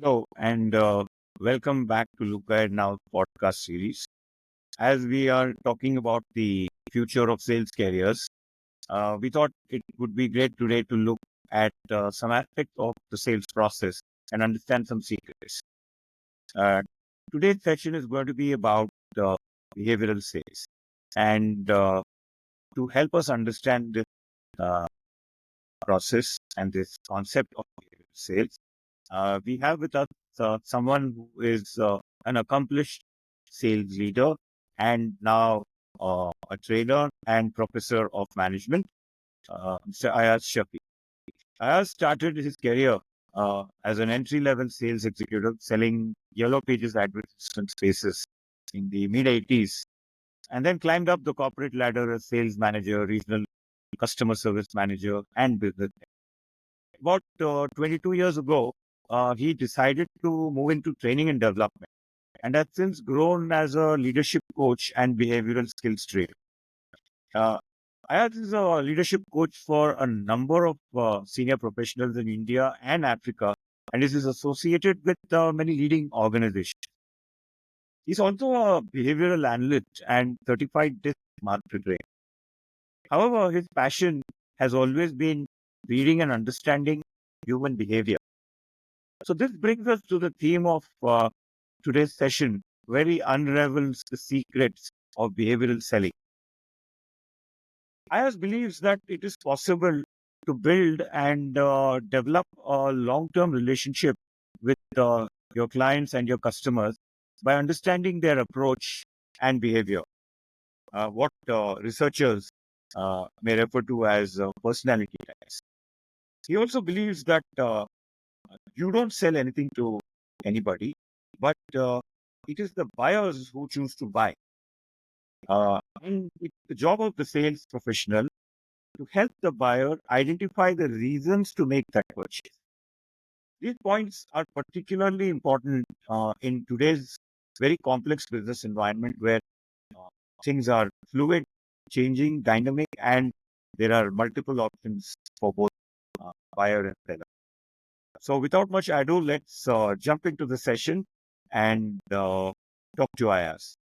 Hello, and welcome back to Look Ahead Now podcast series. As we are talking about the future of sales careers, we thought it would be great today to look at some aspects of the sales process and understand some secrets. Uh, Today's session is going to be about behavioral sales. And to help us understand this uh, process and this concept of behavioral sales, we have with us someone who is an accomplished sales leader and now a trainer and professor of management, Mr. Ayaz Shafi. Ayaz started his career as an entry-level sales executive selling Yellow Pages advertisement spaces in the mid-80s, and then climbed up the corporate ladder as sales manager, regional customer service manager, and business. About 22 years ago, he decided to move into training and development and has since grown as a leadership coach and behavioral skills trainer. Uh, Ayaz is a leadership coach for a number of senior professionals in India and Africa, and is associated with many leading organizations. He's also a behavioral analyst and certified disc master trainer. However, his passion has always been reading and understanding human behavior. So this brings us to the theme of today's session, where he unravels the secrets of behavioral selling. Ayaz believes that it is possible to build and develop a long-term relationship with your clients and your customers by understanding their approach and behavior, what researchers may refer to as personality types. He also believes that you don't sell anything to anybody, but it is the buyers who choose to buy. And it's the job of the sales professional to help the buyer identify the reasons to make that purchase. These points are particularly important in today's very complex business environment where uh, things are fluid, changing, dynamic, and there are multiple options for both buyer and seller. So without much ado, let's jump into the session and talk to Ayaz.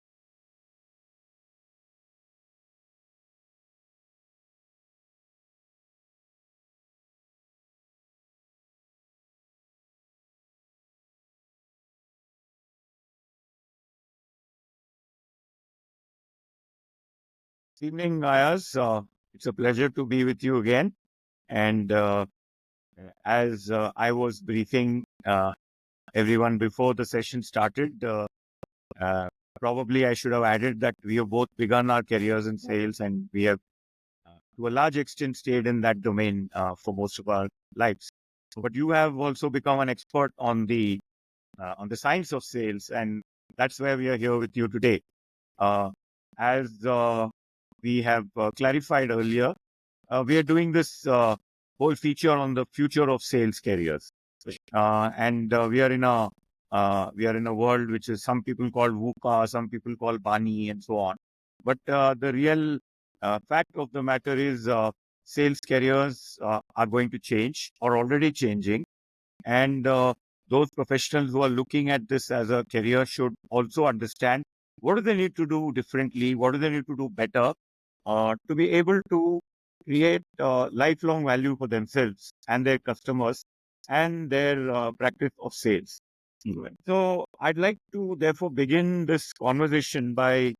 Evening, Ayaz. It's a pleasure to be with you again. And as I was briefing everyone before the session started, uh, probably I should have added that we have both begun our careers in sales and we have, to a large extent, stayed in that domain for most of our lives. But you have also become an expert on the science of sales, and that's where we are here with you today. Uh, as we have clarified earlier, we are doing this whole feature on the future of sales careers, and we are in a world which is some people call VUCA, some people call Bani, and so on. But the real fact of the matter is, sales careers are going to change or already changing, and those professionals who are looking at this as a career should also understand what do they need to do differently, what do they need to do better to be able to create lifelong value for themselves and their customers and their practice of sales. Right. So I'd like to therefore begin this conversation by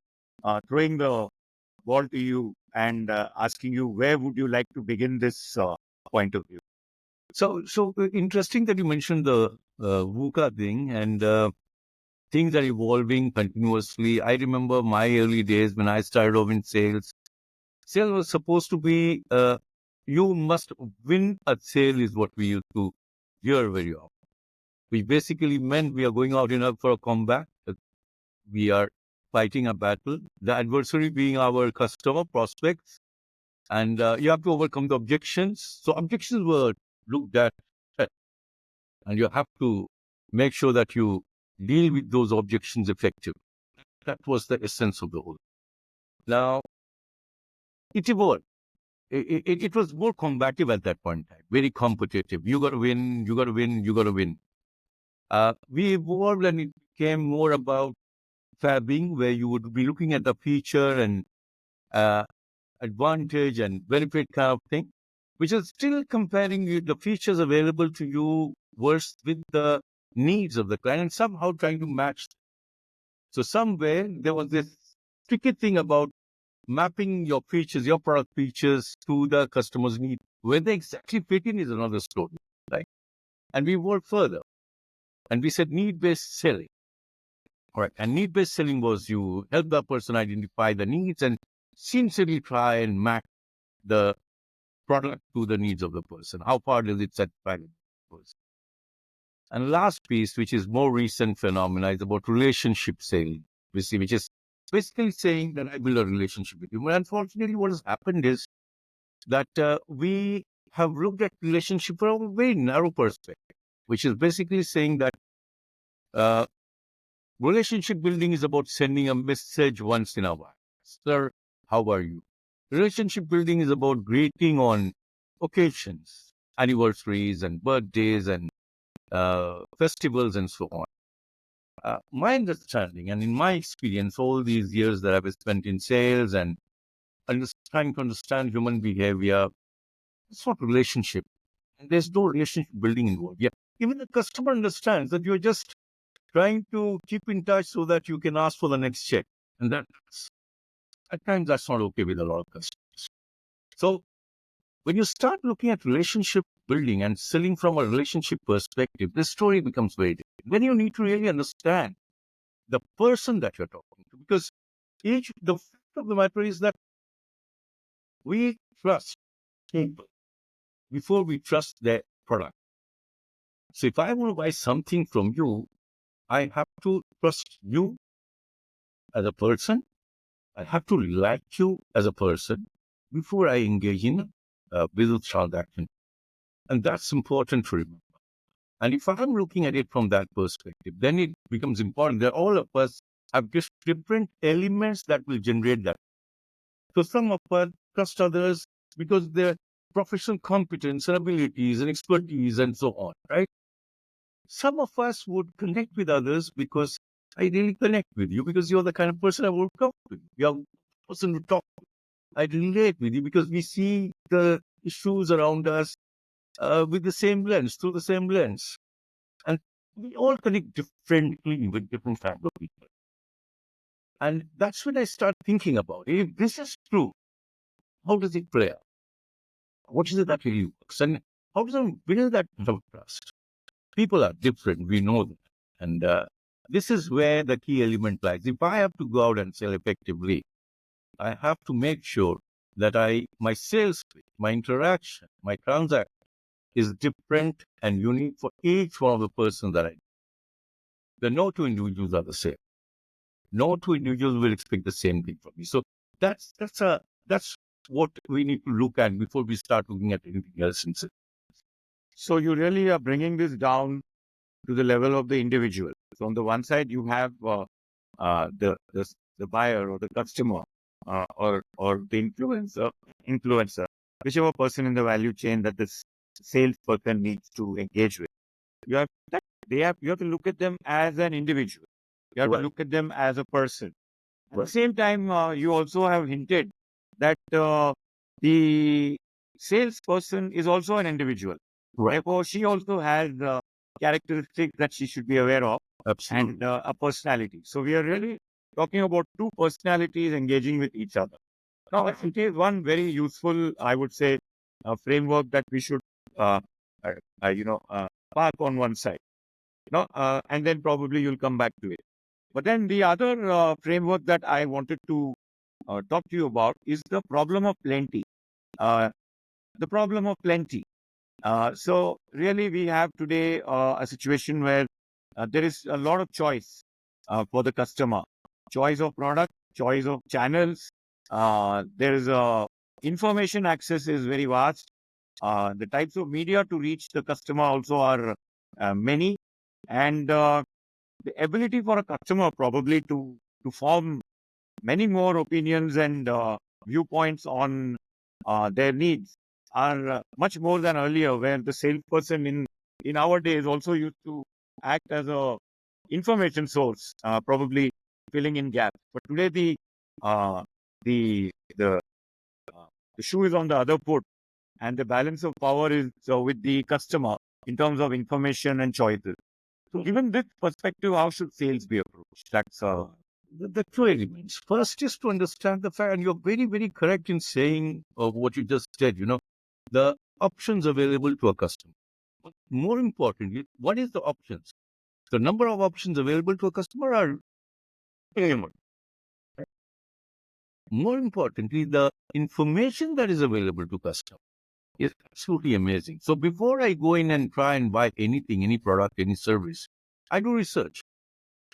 throwing the ball to you and asking you where would you like to begin this point of view? So interesting that you mentioned the VUCA thing and things are evolving continuously. I remember my early days when I started off in sales. Sales was supposed to be you must win a sale is what we used to hear very often. Which basically meant we are going out for a combat. We are fighting a battle. The adversary being our customer prospects, and you have to overcome the objections. So objections were looked at, and you have to make sure that you deal with those objections effectively. That was the essence of the whole. Now, it evolved. It was more combative at that point in time, very competitive. You got to win, you got to win, you got to win. We evolved and it became more about fabbing, where you would be looking at the feature and uh, advantage and benefit kind of thing, which is still comparing the features available to you versus with the needs of the client and somehow trying to match. So somewhere there was this tricky thing about mapping your features, your product features to the customer's need. Where they exactly fit in is another story, right? And we worked further and we said need-based selling. All right. And need-based selling was you help the person identify the needs and sincerely try and match the product to the needs of the person. How far does it satisfy the person? And last piece, which is more recent phenomena, is about relationship selling, which is basically saying that I build a relationship with you. But unfortunately, what has happened is that we have looked at relationship from a very narrow perspective, which is basically saying that uh, relationship building is about sending a message once in a while. Sir, how are you? Relationship building is about greeting on occasions, anniversaries and birthdays and festivals and so on. My understanding and in my experience, all these years that I've spent in sales and trying to understand human behavior, it's not relationship. And there's no relationship building involved. Yeah. Even the customer understands that you're just trying to keep in touch so that you can ask for the next check. And that's, at times, that's not okay with a lot of customers. So when you start looking at relationship building and selling from a relationship perspective, the story becomes very different. Then you need to really understand the person that you're talking to, because the fact of the matter is that we trust people before we trust their product. So if I want to buy something from you, I have to trust you as a person. I have to like you as a person before I engage in a business transaction. And that's important to remember. And if I'm looking at it from that perspective, then it becomes important that all of us have just different elements that will generate that. So some of us trust others because their professional competence and abilities and expertise and so on, right? Some of us would connect with others because I really connect with you because you're the kind of person I would talk to. You're the person to talk to. I relate with you because we see the issues around us with the same lens, through the same lens. And we all connect differently with different kinds of people. And that's when I start thinking about it. If this is true, how does it play out? What is it that really works? And how does one build that trust? People are different, we know that. And this is where the key element lies. If I have to go out and sell effectively, I have to make sure that my sales pitch, my interaction, my transaction is different and unique for each one of the person that I know. The no two individuals are the same. No two individuals will expect the same thing from me. So that's what we need to look at before we start looking at anything else. So you really are bringing this down to the level of the individual. So on the one side, you have the buyer or the customer or the influencer, whichever person in the value chain that this salesperson needs to engage with. You have you have to look at them as an individual. You have to look at them as a person. At the same time, you also have hinted that the salesperson is also an individual. Therefore, she also has characteristics that she should be aware of. Absolutely. And a personality. So we are really talking about two personalities engaging with each other. Now, it is one very useful, I would say, framework that we should, park on one side. And then probably you'll come back to it. But then the other framework that I wanted to talk to you about is the problem of plenty. Uh, the problem of plenty. So really, we have today a situation where there is a lot of choice for the customer. Choice of product, choice of channels. There is information access is very vast. The types of media to reach the customer also are many, and the ability for a customer probably to form many more opinions and viewpoints on their needs are much more than earlier, where the salesperson in our days also used to act as a information source, probably filling in gaps. But today uh, the the uh, the shoe is on the other foot, and the balance of power is with the customer in terms of information and choices. So, given this perspective, how should sales be approached? That's The two elements. First is to understand the fact, and you're very, very correct in saying what you just said, the options available to a customer. But more importantly, what is the options? The number of options available to a customer are minimal. More importantly, the information that is available to customer is absolutely amazing. So before I go in and try and buy anything, any product, any service, I do research.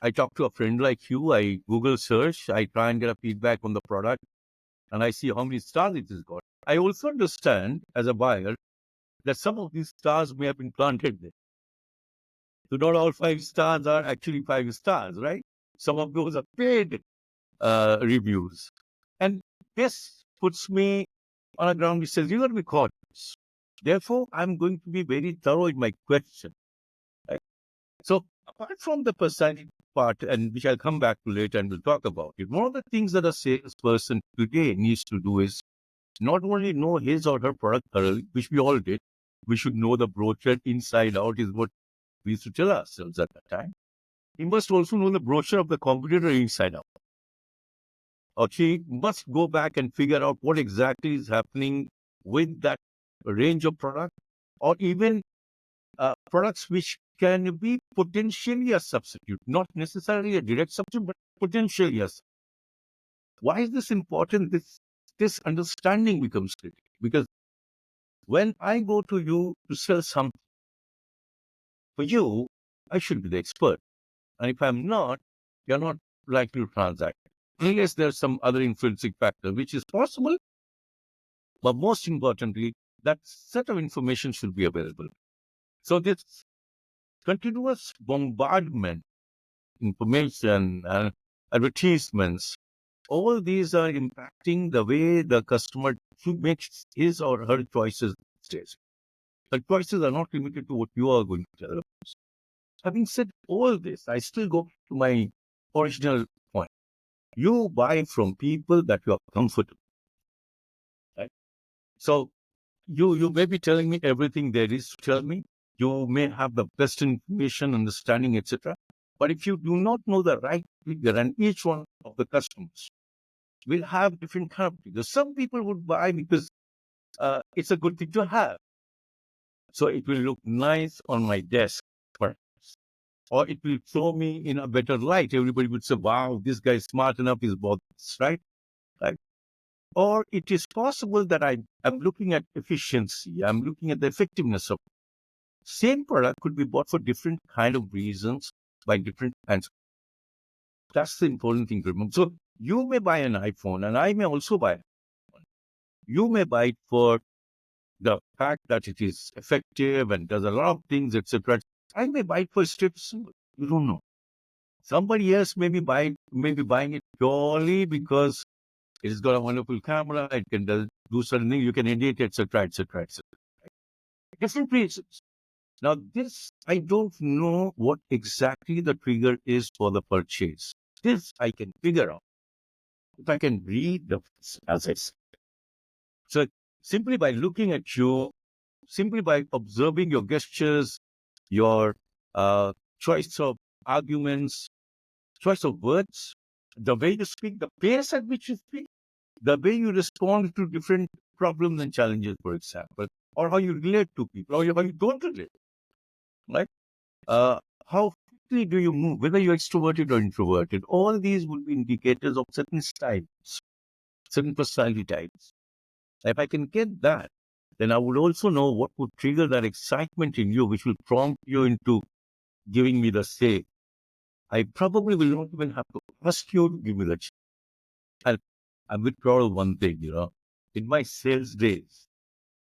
I talk to a friend like you, I Google search, I try and get a feedback on the product, and I see how many stars it has got. I also understand as a buyer that some of these stars may have been planted there. So not all 5 stars are actually 5 stars, right? Some of those are paid reviews. And this puts me on a ground which says, you got to be cautious. Therefore, I'm going to be very thorough in my question. Right? So apart from the personality part, and which I'll come back to later and we'll talk about it, one of the things that a salesperson today needs to do is not only know his or her product thoroughly, which we all did, we should know the brochure inside out is what we used to tell ourselves at that time. He must also know the brochure of the competitor inside out. Or she must go back and figure out what exactly is happening with that range of product, or even products which can be potentially a substitute, not necessarily a direct substitute, but potentially a substitute. Why is this important? This understanding becomes critical because when I go to you to sell something, for you, I should be the expert. And if I'm not, you're not likely to transact. Unless there's some other influencing factor, which is possible. But most importantly, that set of information should be available. So this continuous bombardment, information, and advertisements, all these are impacting the way the customer makes his or her choices these days. The choices are not limited to what you are going to tell them. Having said all this, I still go to my original point. You buy from people that you are comfortable, right? So you may be telling me everything there is to tell me. You may have the best information, understanding, etc. But if you do not know the right figure, and each one of the customers will have different kind of figures. Some people would buy because it's a good thing to have. So it will look nice on my desk, perhaps. Or it will show me in a better light. Everybody would say, wow, this guy is smart enough, he's bought this, right? Right. Or it is possible that I'm looking at efficiency, I'm looking at the effectiveness of same product could be bought for different kind of reasons by different kinds. That's the important thing to remember. So you may buy an iPhone and I may also buy it. You may buy it for the fact that it is effective and does a lot of things, etc. I may buy it for strips. You don't know. Somebody else may be buying it purely because it's got a wonderful camera, it can do certain things, you can edit, etc., etc., etc. Different reasons. Now, this, I don't know what exactly the trigger is for the purchase. This I can figure out if I can read the as I said. So, simply by looking at you, simply by observing your gestures, your choice of arguments, choice of words, the way you speak, the pace at which you speak, the way you respond to different problems and challenges, for example, or how you relate to people, or how you don't relate, right? How quickly do you move, whether you're extroverted or introverted? All these would be indicators of certain styles, certain personality types. If I can get that, then I would also know what would trigger that excitement in you, which will prompt you into giving me the say. I probably will not even have to ask you to give me the chance. And I'm with proud of one thing, in my sales days,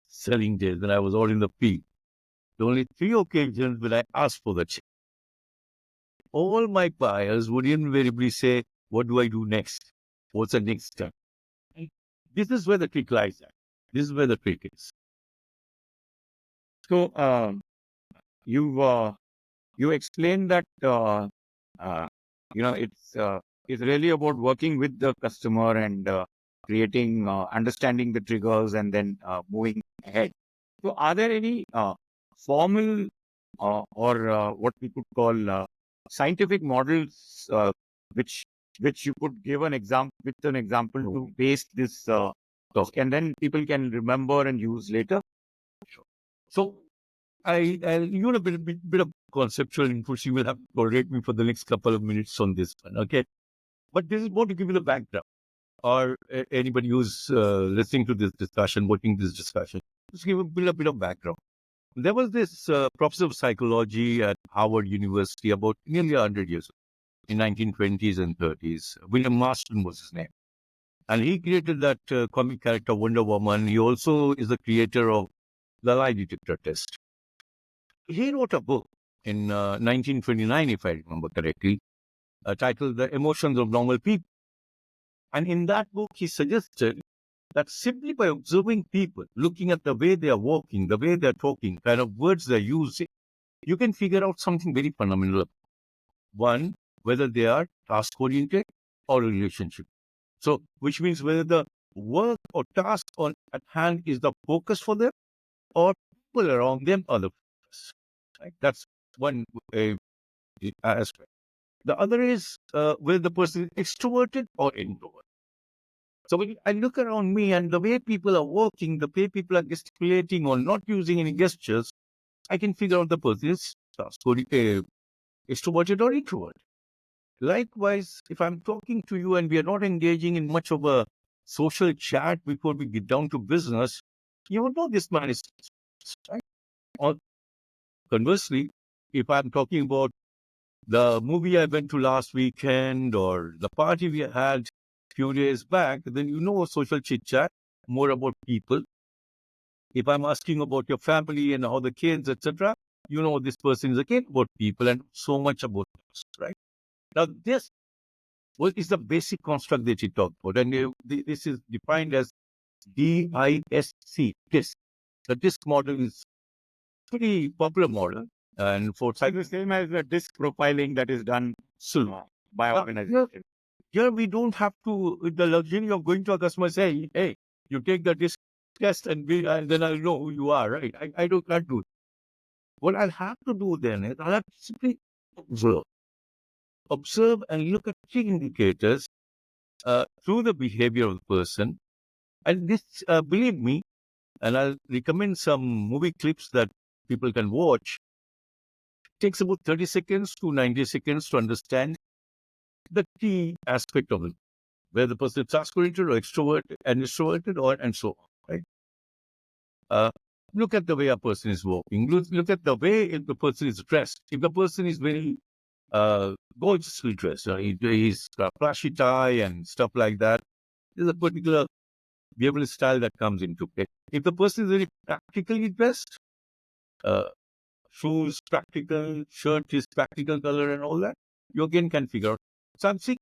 selling days, when I was all in the peak, the only 3 occasions when I asked for the check, all my buyers would invariably say, what do I do next? What's the next step? This is where the trick lies at. This is where the trick is. so you've you explained that uh, it's really about working with the customer and creating understanding the triggers and then moving ahead. So, are there any formal or what we could call scientific models which you could give an example with an example to base this talk, and then people can remember and use later? So I'll give a bit of conceptual input. You will have to tolerate me for the next couple of minutes on this one, okay? But this is more to give you the background, or anybody who's listening to this discussion, watching this discussion, just give a bit of background. There was this professor of psychology at Harvard University about nearly 100 years ago, in 1920s and 30s. William Marston was his name. And he created that comic character Wonder Woman. He also is the creator of the lie detector test. He wrote a book in 1929, if I remember correctly, titled The Emotions of Normal People. And in that book, he suggested that simply by observing people, looking at the way they are walking, the way they're talking, kind of words they're using, you can figure out something very fundamental. One, whether they are task-oriented or relationship. So, which means whether the work or task at hand is the focus for them, or people around them are the focus. Right? That's one aspect. The other is whether the person is extroverted or introverted. So when I look around me and the way people are walking, the way people are gesticulating or not using any gestures, I can figure out the person is extroverted or introverted. Likewise, if I'm talking to you and we are not engaging in much of a social chat before we get down to business, you would know this man is right. Or conversely, if I'm talking about the movie I went to last weekend or the party we had a few days back, then you know social chit chat, more about people. If I'm asking about your family and how the kids, etc., you know this person is again about people and so much about us, right? Now, this is the basic construct that you talked about, and this is defined as DISC, DISC. The DISC model is pretty popular model, and for It's the same as the disk profiling that is done by organization. Here we don't have to the luxury of going to a customer and say, "Hey, you take the DISC test, and then I'll know who you are." Right? I can't do it. What I'll have to do then is I'll have to simply observe and look at key indicators through the behavior of the person. And this, believe me, and I'll recommend some movie clips that people can watch. It takes about 30 seconds to 90 seconds to understand the key aspect of it, where the person is task-oriented or extroverted, or and so on, right? Look at the way a person is walking. Look at the way if the person is dressed. If the person is very gorgeously dressed, he's got a flashy tie and stuff like that, there's a particular behavioral style that comes into play. If the person is very practically dressed, uh, shoes practical, shirt is practical color and all that, you again can figure out. So I'm saying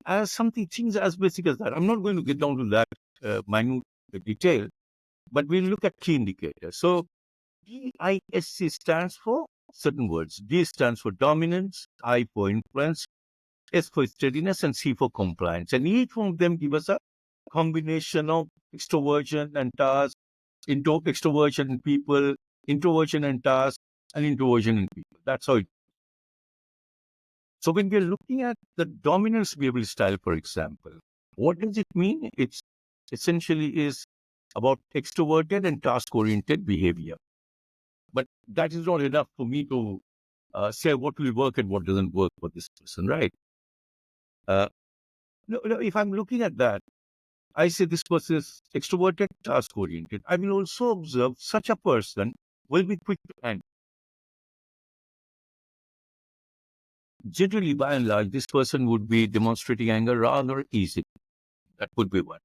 things as basic as that. I'm not going to get down to that minute detail, but we'll look at key indicators. So DISC stands for certain words. D stands for dominance, I for influence, S for steadiness, and C for compliance. And each one of them give us a combination of extroversion and task, extroversion in people, introversion and task, and introversion in people. That's how it. So when we're looking at the dominance behavioral style, for example, what does it mean? It's essentially is about extroverted and task-oriented behavior. But that is not enough for me to say what will work and what doesn't work for this person, right? No, if I'm looking at that, I say this person is extroverted, task-oriented. I will also observe such a person will be quick to anger. Generally, by and large, this person would be demonstrating anger rather easily. That would be one.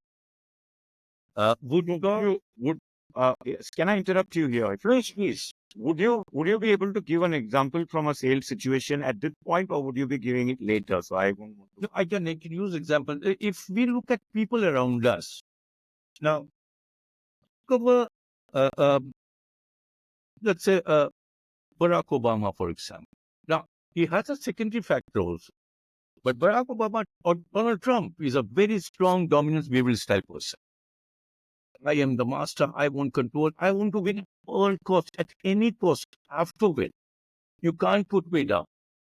Yes, can I interrupt you here? Please. Would you be able to give an example from a sales situation at this point, or would you be giving it later? So I won't want to. No, I can use example. If we look at people around us, now, cover, uh, uh, let's say Barack Obama, for example. Now, he has a secondary factor also. But Barack Obama or Donald Trump is a very strong dominance behavioral style person. I am the master. I want control. I want to win at all costs, at any cost. I have to win. You can't put me down.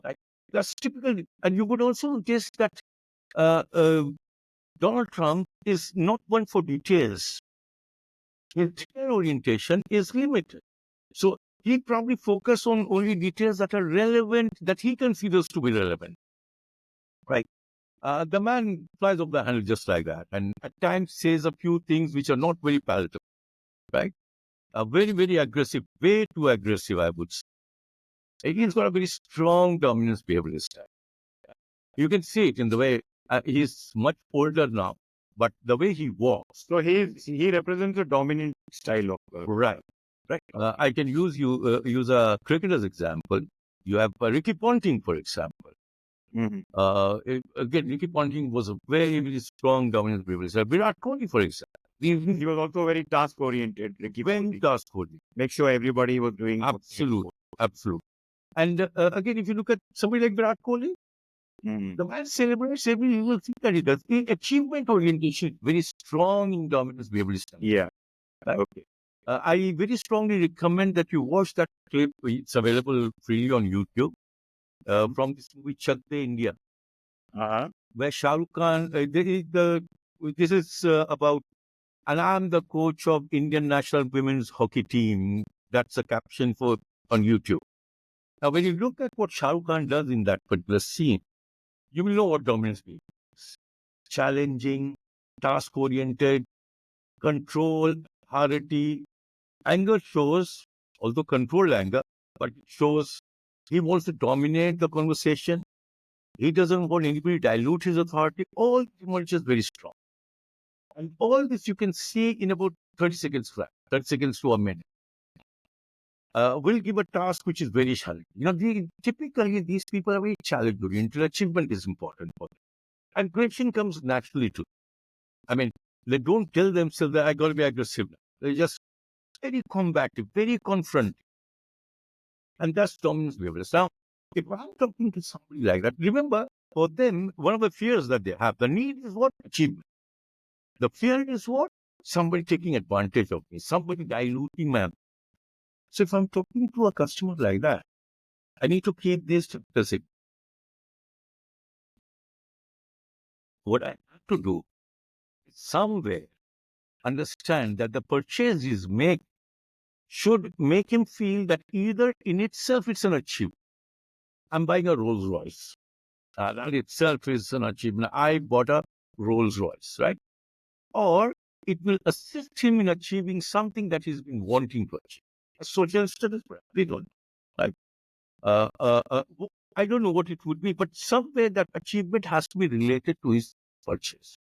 Right? That's typical. And you would also guess that uh, uh, Donald Trump is not one for details. His detail orientation is limited. So he probably focus on only details that are relevant, that he considers to be relevant. Right? The man flies off the handle just like that, and at times says a few things which are not very palatable. Right? Very, very aggressive, way too aggressive, I would say. He's got a very strong dominance behavioral style. You can see it in the way he's much older now, but the way he walks. So he represents a dominant style of Right. Right. I can use a cricketer's example. You have Ricky Ponting, for example. Mhm. Again, Ricky Ponting was a very, very strong dominance behavioral style. Virat Kohli, for example. He was also very task oriented. Very task oriented. Make sure everybody was doing Absolutely. Absolutely. And again, if you look at somebody like Virat Kohli, the man celebrates every little thing that he does. The achievement orientation, very strong in dominance behavioral style. Yeah. Okay. I very strongly recommend that you watch that clip. It's available freely on YouTube from this movie Chak De India, where Shah Rukh Khan. This is about, and I'm the coach of Indian national women's hockey team. That's a caption for on YouTube. Now, when you look at what Shah Rukh Khan does in that particular scene, you will know what dominance means. Challenging, task-oriented, control, hierarchy. Anger shows, although controlled anger, but it shows he wants to dominate the conversation. He doesn't want anybody to dilute his authority. All emerges very strong. And all this you can see in about 30 seconds flat, 30 seconds to a minute. We'll give a task which is very challenging. Typically, these people are very challenge-oriented. Achievement is important for them. And aggression comes naturally too. I mean, they don't tell themselves that I got to be aggressive. They're just very combative, very confronting. And that's dominance behavior. Now, if I'm talking to somebody like that, remember, for them, one of the fears that they have, the need is what? Achievement. The fear is what? Somebody taking advantage of me, somebody diluting my. So if I'm talking to a customer like that, I need to keep this to the. What I have to do is somewhere understand that the purchase is made should make him feel that either in itself it's an achievement. I'm buying a Rolls Royce. That itself is an achievement. I bought a Rolls Royce, right? Or it will assist him in achieving something that he's been wanting to achieve. A social status, we don't know, right? I don't know what it would be, but somewhere that achievement has to be related to his purchase.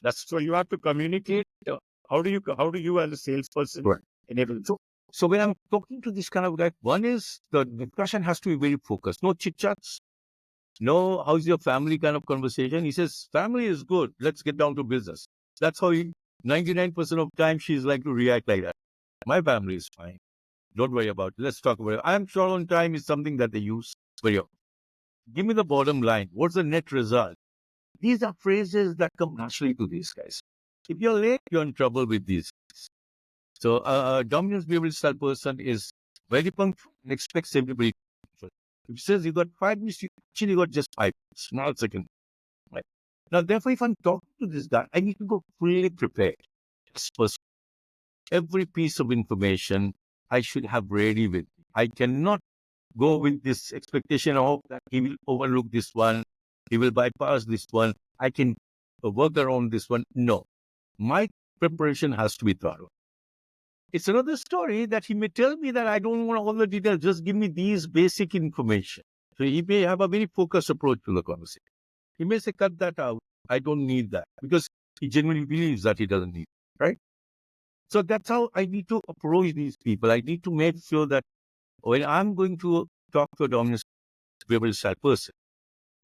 That's so you have to communicate. How do you as a salesperson enable? So when I'm talking to this kind of guy, one is the discussion has to be very focused. No chit chats. No, how's your family kind of conversation. He says, family is good. Let's get down to business. That's how 99% of time she's like to react like that. My family is fine. Don't worry about it. Let's talk about it. I'm sure on time is something that they use very often. Give me the bottom line. What's the net result? These are phrases that come naturally to these guys. If you're late, you're in trouble with these. So a dominance behavioral style person is very punctual and expects everybody to be punctual. If he says you got 5 minutes, you actually got just 5 minutes, not a second. Right. Now, therefore, if I'm talking to this guy, I need to go fully prepared. Every piece of information I should have ready with me. I cannot go with this expectation of that he will overlook this one, he will bypass this one, I can work around this one. No, my preparation has to be thorough. It's another story that he may tell me that I don't want all the details, just give me these basic information. So he may have a very focused approach to the conversation. He may say, cut that out. I don't need that, because he genuinely believes that he doesn't need it, right? So that's how I need to approach these people. I need to make sure that when I'm going to talk to a dominance behavioral style person,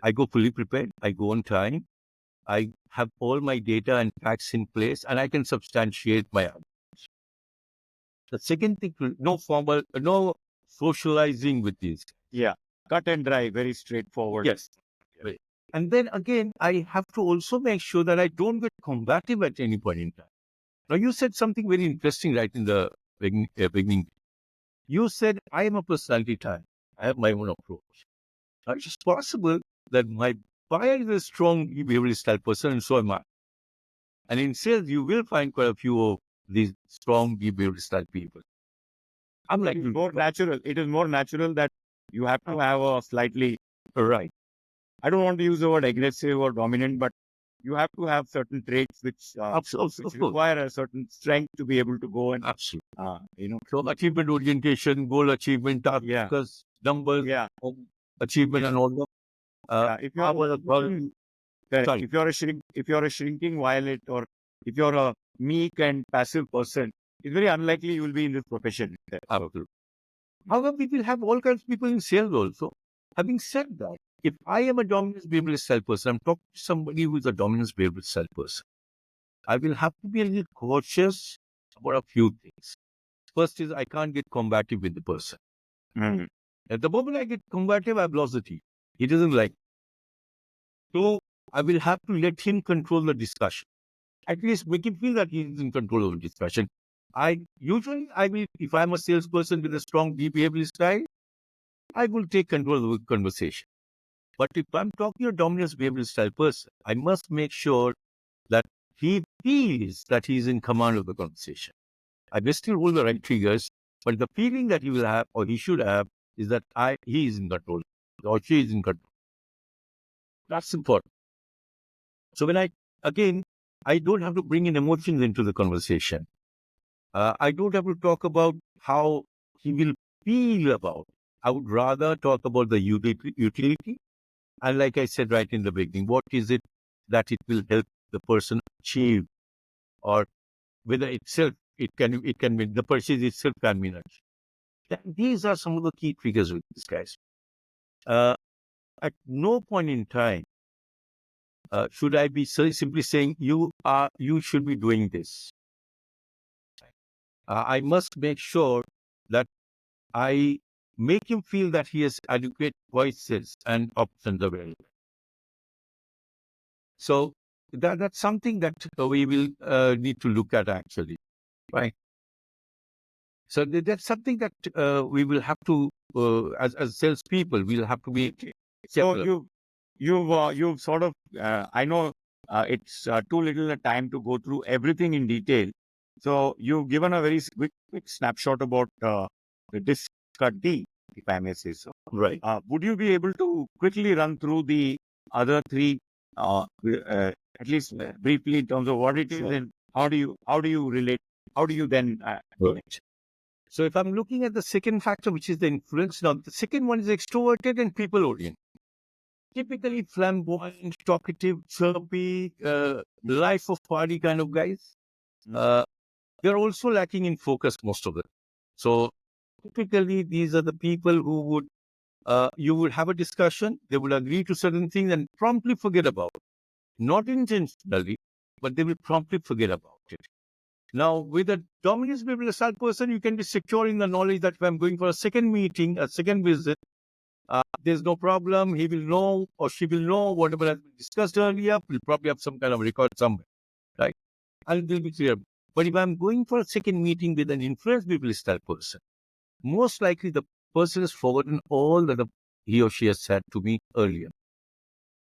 I go fully prepared, I go on time, I have all my data and facts in place, and I can substantiate my arguments. The second thing, no socializing with these. Yeah. cut and dry, very straightforward. Yes. Right. And then again, I have to also make sure that I don't get combative at any point in time. Now, you said something very interesting right in the beginning. You said, I am a personality type. I have my own approach. Now, it's possible that my buyer is a strong behavioral style person, and so am I. And in sales, you will find quite a few of these strong behavioral style people. I'm like, It's more natural. It is more natural that you have to have a slightly, right. I don't want to use the word aggressive or dominant, but you have to have certain traits which require a certain strength to be able to go and, absolutely. So achievement orientation, goal achievement, targets, numbers, achievement, and all that. If you are if you're a shrinking violet, or if you're a meek and passive person, it's very unlikely you will be in this profession. Absolutely. However, we will have all kinds of people in sales also. Having said that, if I am a dominant behavioral style person, I'm talking to somebody who is a dominant behavioral style person, I will have to be a little cautious about a few things. First is I can't get combative with the person. Mm. At the moment I get combative, I've lost the team. He doesn't like. So I will have to let him control the discussion. At least make him feel that he is in control of the discussion. I will, if I'm a salesperson with a strong behavioral style, I will take control of the conversation. But if I'm talking a dominant behavioral style person, I must make sure that he feels that he is in command of the conversation. I may still hold the right triggers, but the feeling that he will have or he should have is that he is in control or she is in control. That's important. So when I don't have to bring in emotions into the conversation. I don't have to talk about how he will feel about it. I would rather talk about the utility. And like I said right in the beginning, what is it that it will help the person achieve, or whether itself, it can be, the purchase itself can be achieved. These are some of the key triggers with these guys. At no point in time should I be simply saying, you should be doing this. I must make sure that I make him feel that he has adequate voices and options available. So that's something that we will need to look at actually, right? So that's something that we will have to, as salespeople, we'll have to be. So you've sort of, I know it's too little a time to go through everything in detail. So you've given a very quick snapshot about the disc D, if I may say so. Right. Would you be able to quickly run through the other three, at least briefly, in terms of what it is and how do you relate? How do you then right. So if I'm looking at the second factor, which is the influence, now the second one is extroverted and people-oriented. Typically flamboyant, talkative, chirpy, life of party kind of guys. They're also lacking in focus, most of them. So typically these are the people who would, you would have a discussion, they would agree to certain things and promptly forget about it. Not intentionally, but they will promptly forget about it. Now, with a dominant behavioral style person, you can be secure in the knowledge that if I'm going for a second meeting, a second visit, there's no problem. He will know or she will know whatever has been discussed earlier. We'll probably have some kind of record somewhere, right? And it will be clear. But if I'm going for a second meeting with an influenced behavioral style person, most likely the person has forgotten all that he or she has said to me earlier.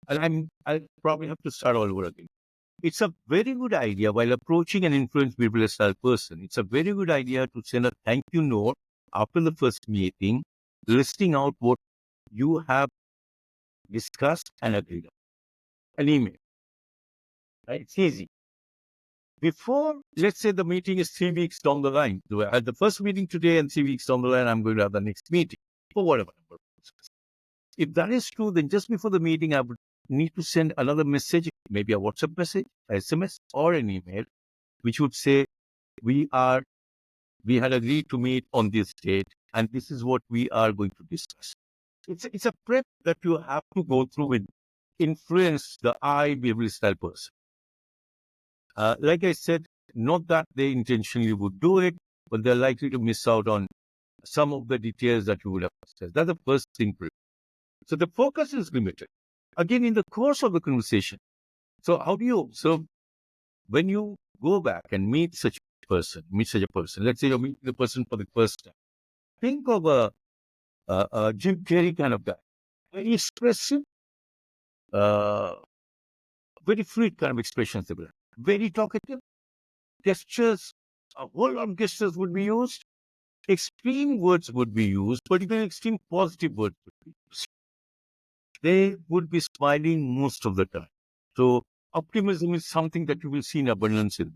And I'll probably have to start all over again. It's a very good idea while approaching an influenced behavioral style person. It's a very good idea to send a thank you note after the first meeting, listing out what you have discussed and agreed on. An email. Right? It's easy. Before, let's say the meeting is 3 weeks down the line. I had the first meeting today and 3 weeks down the line, I'm going to have the next meeting for whatever number. If that is true, then just before the meeting, I would need to send another message, maybe a WhatsApp message, a SMS, or an email, which would say, we had agreed to meet on this date, and this is what we are going to discuss. It's a prep that you have to go through with influence the behavioral style person. Like I said, not that they intentionally would do it, but they're likely to miss out on some of the details that you would have discussed. That's the first thing. So the focus is limited. Again, in the course of the conversation. So how do you, so when you go back and meet such a person, let's say you're meeting the person for the first time, think of a Jim Carrey kind of guy, very expressive, uh, very fluid kind of expressions, they will have. Very talkative, gestures, a whole lot of gestures would be used, extreme words would be used, particularly extreme positive words would be used. They would be smiling most of the time. So optimism is something that you will see in abundance in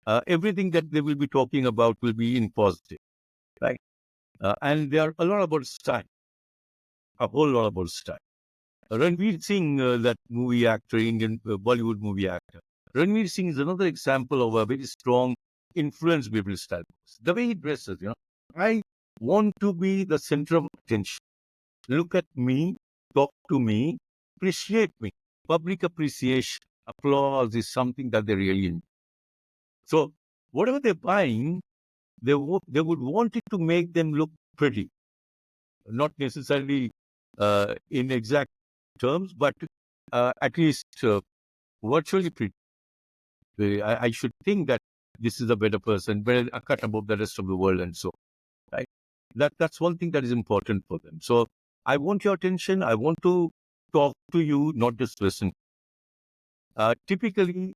them. Everything that they will be talking about will be in positive, right? And there are a lot about style, a whole lot about style. Ranveer Singh, that movie actor, Indian Bollywood movie actor. Ranveer Singh is another example of a very strong influence people style. The way he dresses, I want to be the center of attention. Look at me, talk to me, appreciate me. Public appreciation, applause is something that they really enjoy. So whatever they're buying, they would want it to make them look pretty, not necessarily in exact terms, but at least virtually pretty. I should think that this is a better person, better a cut above the rest of the world, and so right. That's one thing that is important for them. So I want your attention. I want to talk to you, not just listen. Typically,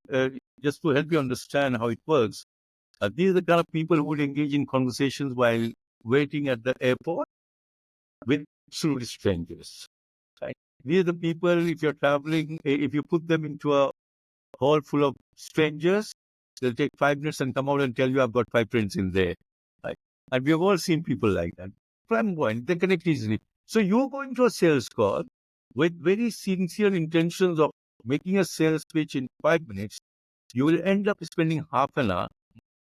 just to help you understand how it works, these are the kind of people who would engage in conversations while waiting at the airport with absolute strangers. Right? These are the people, if you're traveling, if you put them into a hall full of strangers, they'll take 5 minutes and come out and tell you, I've got 5 friends in there. Right? And we have all seen people like that. Flamboyant, they connect easily. So you're going to a sales call with very sincere intentions of making a sales pitch in 5 minutes. You will end up spending half an hour,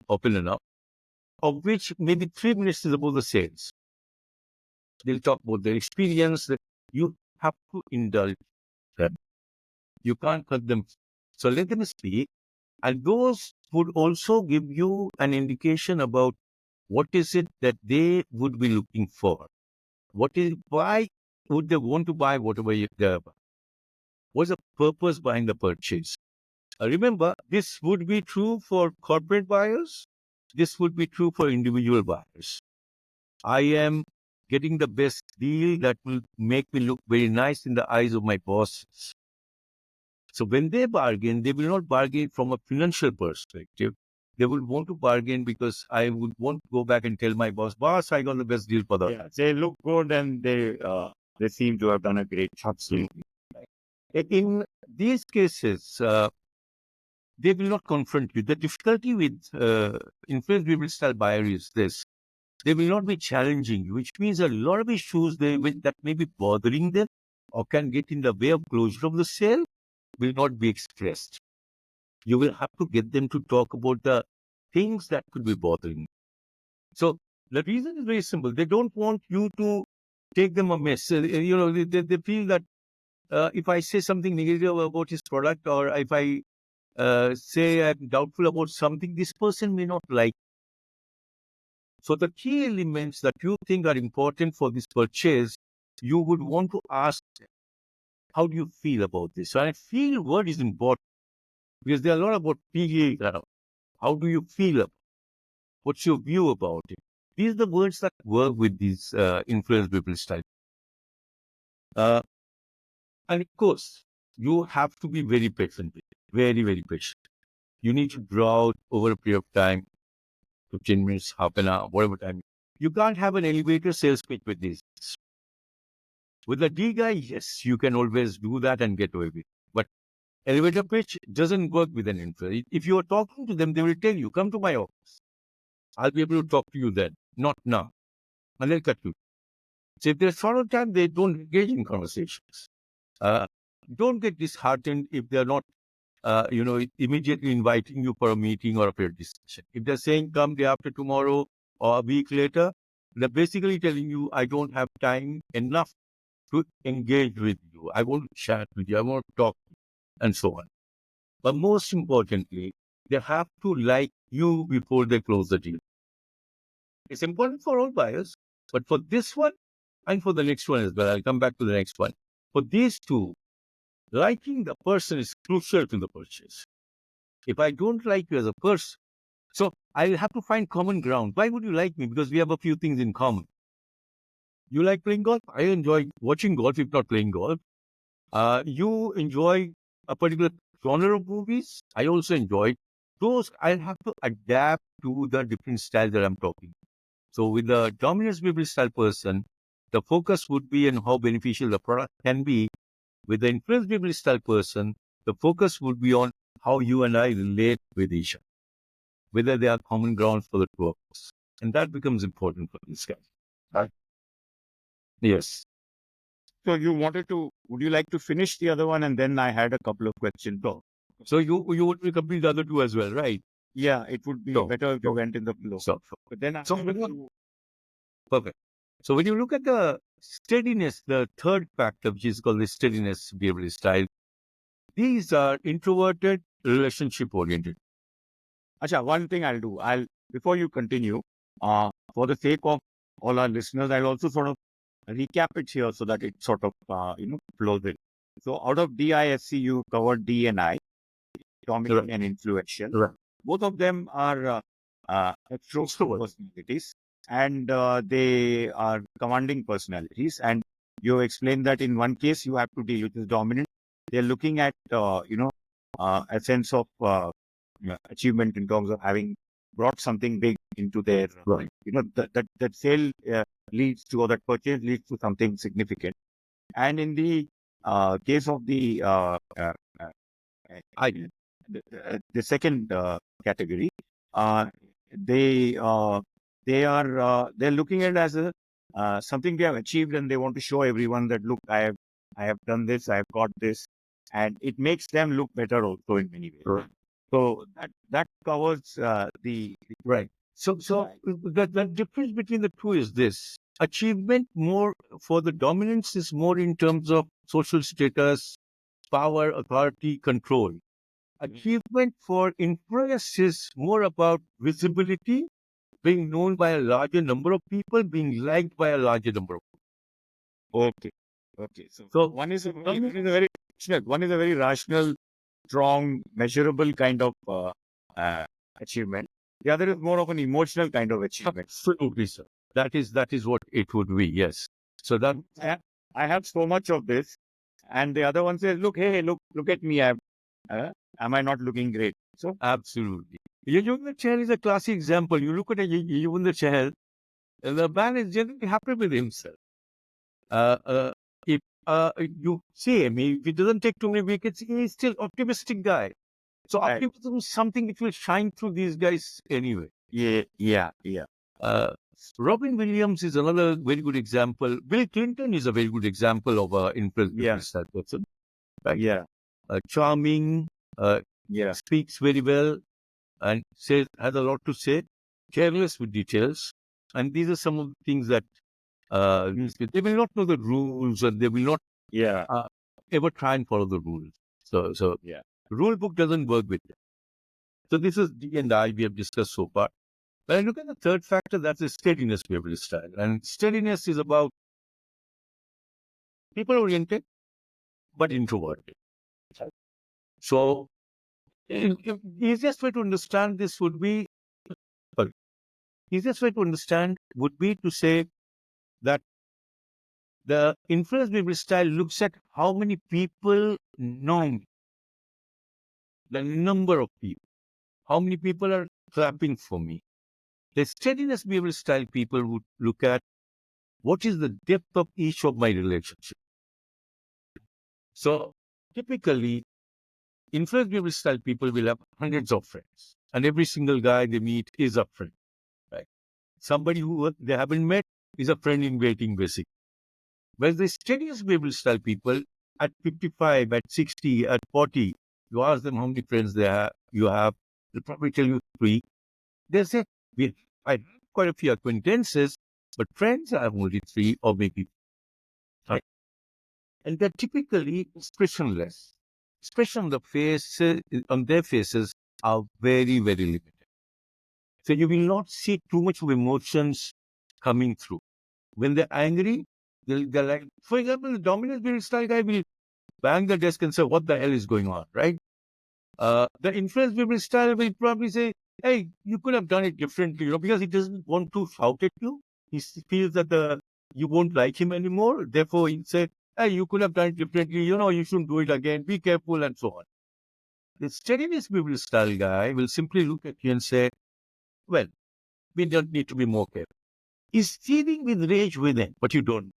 often enough, of which maybe 3 minutes is about the sales. They'll talk about their experience. You have to indulge them. You can't cut them. So let them speak. And those would also give you an indication about what is it that they would be looking for. Why would they want to buy whatever they're buying? What's the purpose behind the purchase? Remember, this would be true for corporate buyers. This would be true for individual buyers. I am getting the best deal that will make me look very nice in the eyes of my bosses. So when they bargain, they will not bargain from a financial perspective. They would want to bargain because I would want to go back and tell my boss, I got the best deal for that. Yeah, they look good and they seem to have done a great job. Absolutely. In these cases, they will not confront you. The difficulty with influence people style buyer is this. They will not be challenging you, which means a lot of issues that may be bothering them or can get in the way of closure of the sale will not be expressed. You will have to get them to talk about the things that could be bothering. So the reason is very simple. They don't want you to take them a mess. They feel that if I say something negative about his product, or if I say I'm doubtful about something, this person may not like. So the key elements that you think are important for this purchase, you would want to ask them, how do you feel about this? So I feel word is important because there are a lot about feeling. How do you feel about it? What's your view about it? These are the words that work with these influence people style. And of course, you have to be very patient, very, very patient. You need to draw out over a period of time, 15 minutes, half an hour, whatever time. You can't have an elevator sales pitch with this. With a D guy, yes, you can always do that and get away with it. But elevator pitch doesn't work with an influencer. If you are talking to them, they will tell you, come to my office. I'll be able to talk to you then, not now. And they'll cut you. So if there's short of time, they don't engage in conversations. Don't get disheartened if they're not, immediately inviting you for a meeting or a peer discussion. If they're saying, come day after tomorrow or a week later, they're basically telling you, I don't have time enough to engage with you. I want to chat with you. I want to talk to you, and so on. But most importantly, they have to like you before they close the deal. It's important for all buyers, but for this one, and for the next one as well. I'll come back to the next one. For these two, liking the person is crucial to the purchase. If I don't like you as a person, so I'll have to find common ground. Why would you like me? Because we have a few things in common. You like playing golf? I enjoy watching golf, if not playing golf. You enjoy a particular genre of movies? I also enjoy those. I'll have to adapt to the different styles that I'm talking. So with the dominance behavioral style person, the focus would be on how beneficial the product can be. With the influence behavioral style person, the focus would be on how you and I relate with each other, whether there are common grounds for the two of us. And that becomes important for this guy. Right? Yes. So would you like to finish the other one? And then I had a couple of questions. So you would complete the other two as well, right? Yeah, it would be better if you went in the flow. But then perfect. So when you look at the steadiness, the third factor, which is called the steadiness behavioral style, these are introverted, relationship oriented. Acha, one thing I'll do, before you continue, for the sake of all our listeners, I'll also sort of recap it here so that it sort of flows in. So out of DISC, you covered D and I, dominant and influential. Right. Both of them are extrovert personalities, and they are commanding personalities. And you explained that in one case you have to deal with is dominant. They're looking at a sense of achievement in terms of having brought something big into their Right. that sale leads to, or that purchase leads to something significant. And in the case of the the second category, they they're looking at it as a something they have achieved, and they want to show everyone that, look, I have done this, I have got this, and it makes them look better also in many ways. Right. So that covers the Right. So the difference between the two is this: achievement more for the dominance is more in terms of social status, power, authority, control. Achievement for influence is more about visibility, being known by a larger number of people, being liked by a larger number of people. Okay. So one is a very rational, strong, measurable kind of achievement. The other is more of an emotional kind of achievement. Absolutely, sir. That is what it would be. Yes. So that I have so much of this, and the other one says, "Look, hey, look at me. Am I not looking great?" So absolutely. Yajendra Chahal is a classic example. You look at Yajendra Chahal, the man is generally happy with himself. If you see him, if it doesn't take too many wickets, he's still optimistic guy. So optimism is something which will shine through these guys anyway. Yeah. Robin Williams is another very good example. Bill Clinton is a very good example of an influence person. Right? Yeah. Charming, speaks very well, and has a lot to say, careless with details. And these are some of the things that they will not know the rules, and they will not ever try and follow the rules. So rule book doesn't work with them. So this is D and I we have discussed so far. When I look at the third factor, that's the steadiness behavioral style. And steadiness is about people-oriented, but introverted. So easiest way to understand this would be, to say that the influence behavioral style looks at how many people know me, the number of people, how many people are clapping for me. The steadiness behavioral style people would look at what is the depth of each of my relationships. So typically, influence behavioral style people will have hundreds of friends, and every single guy they meet is a friend. Right? Somebody who they haven't met is a friend in waiting, basically. Whereas the steadiness behavioral style people at 55, at 60, at 40, you ask them how many friends you have, they'll probably tell you 3. They say, I have quite a few acquaintances, but friends I have only 3 or maybe 5. And they're typically expressionless. Expression on their faces are very, very limited. So you will not see too much of emotions coming through. When they're angry, They're like, for example, the dominant business style guy will bang the desk and say, what the hell is going on, right? The influence business style will probably say, hey, you could have done it differently, because he doesn't want to shout at you. He feels that you won't like him anymore. Therefore, he said, hey, you could have done it differently. You shouldn't do it again. Be careful and so on. The steadiness business style guy will simply look at you and say, well, we don't need to be more careful. He's seething with rage within, but you don't.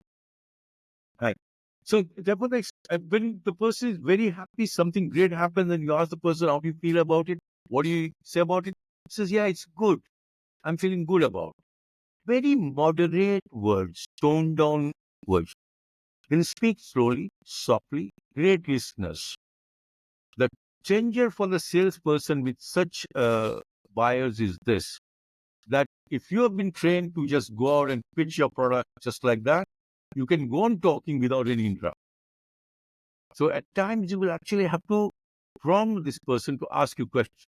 Right. So therefore, when the person is very happy, something great happens, and you ask the person, how do you feel about it? What do you say about it? He says, yeah, it's good. I'm feeling good about it. Very moderate words, toned down words. Then speak slowly, softly, great listeners. The danger for the salesperson with such buyers is this, that if you have been trained to just go out and pitch your product just like that, you can go on talking without any interrupt. So at times you will actually have to prompt this person to ask you questions.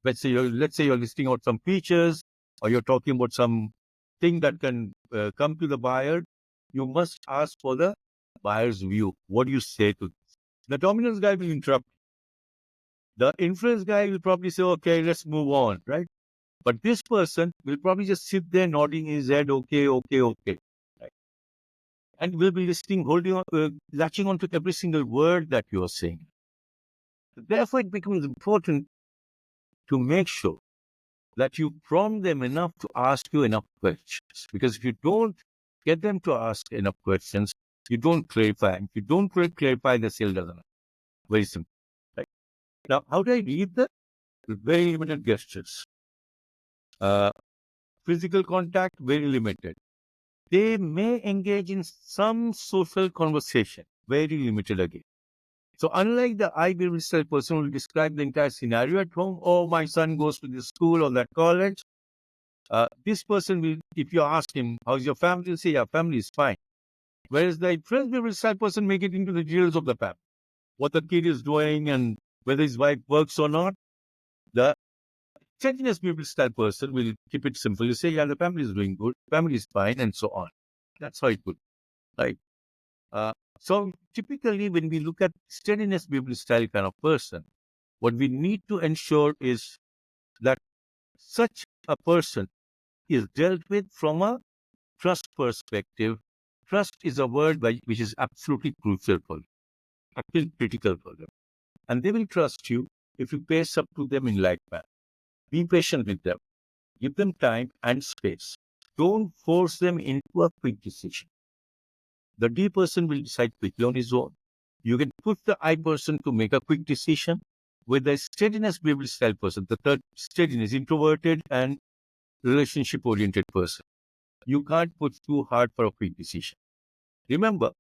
Let's say you're listing out some features, or you're talking about some thing that can come to the buyer. You must ask for the buyer's view. What do you say to this? The dominance guy will interrupt. The influence guy will probably say, okay, let's move on, right? But this person will probably just sit there nodding his head, okay, okay, okay. Right? And will be listening, latching on to every single word that you are saying. Therefore, it becomes important to make sure that you prompt them enough to ask you enough questions. Because if you don't get them to ask enough questions, you don't clarify. If you don't clarify, the sale doesn't happen. Very simple. Right? Now, how do I read that? With very limited gestures. Physical contact, very limited. They may engage in some social conversation, very limited again. So unlike the I-Bill style person who will describe the entire scenario at home, oh, my son goes to this school or that college, this person will, if you ask him, how's your family, he'll say, yeah, family is fine. Whereas the influence style person may get into the details of the family, what the kid is doing and whether his wife works or not. The steadiness style person will keep it simple. You say, yeah, the family is doing good, family is fine, and so on. That's how it would, right? So typically, when we look at steadiness style kind of person, what we need to ensure is that such a person is dealt with from a trust perspective. Trust is a word which is absolutely crucial for you, actually critical for them. And they will trust you if you pace up to them in like manner. Be patient with them. Give them time and space. Don't force them into a quick decision. The D person will decide quickly on his own. You can push the I person to make a quick decision. With the steadiness style person, the third steadiness, introverted and relationship-oriented person, you can't push too hard for a quick decision. Remember,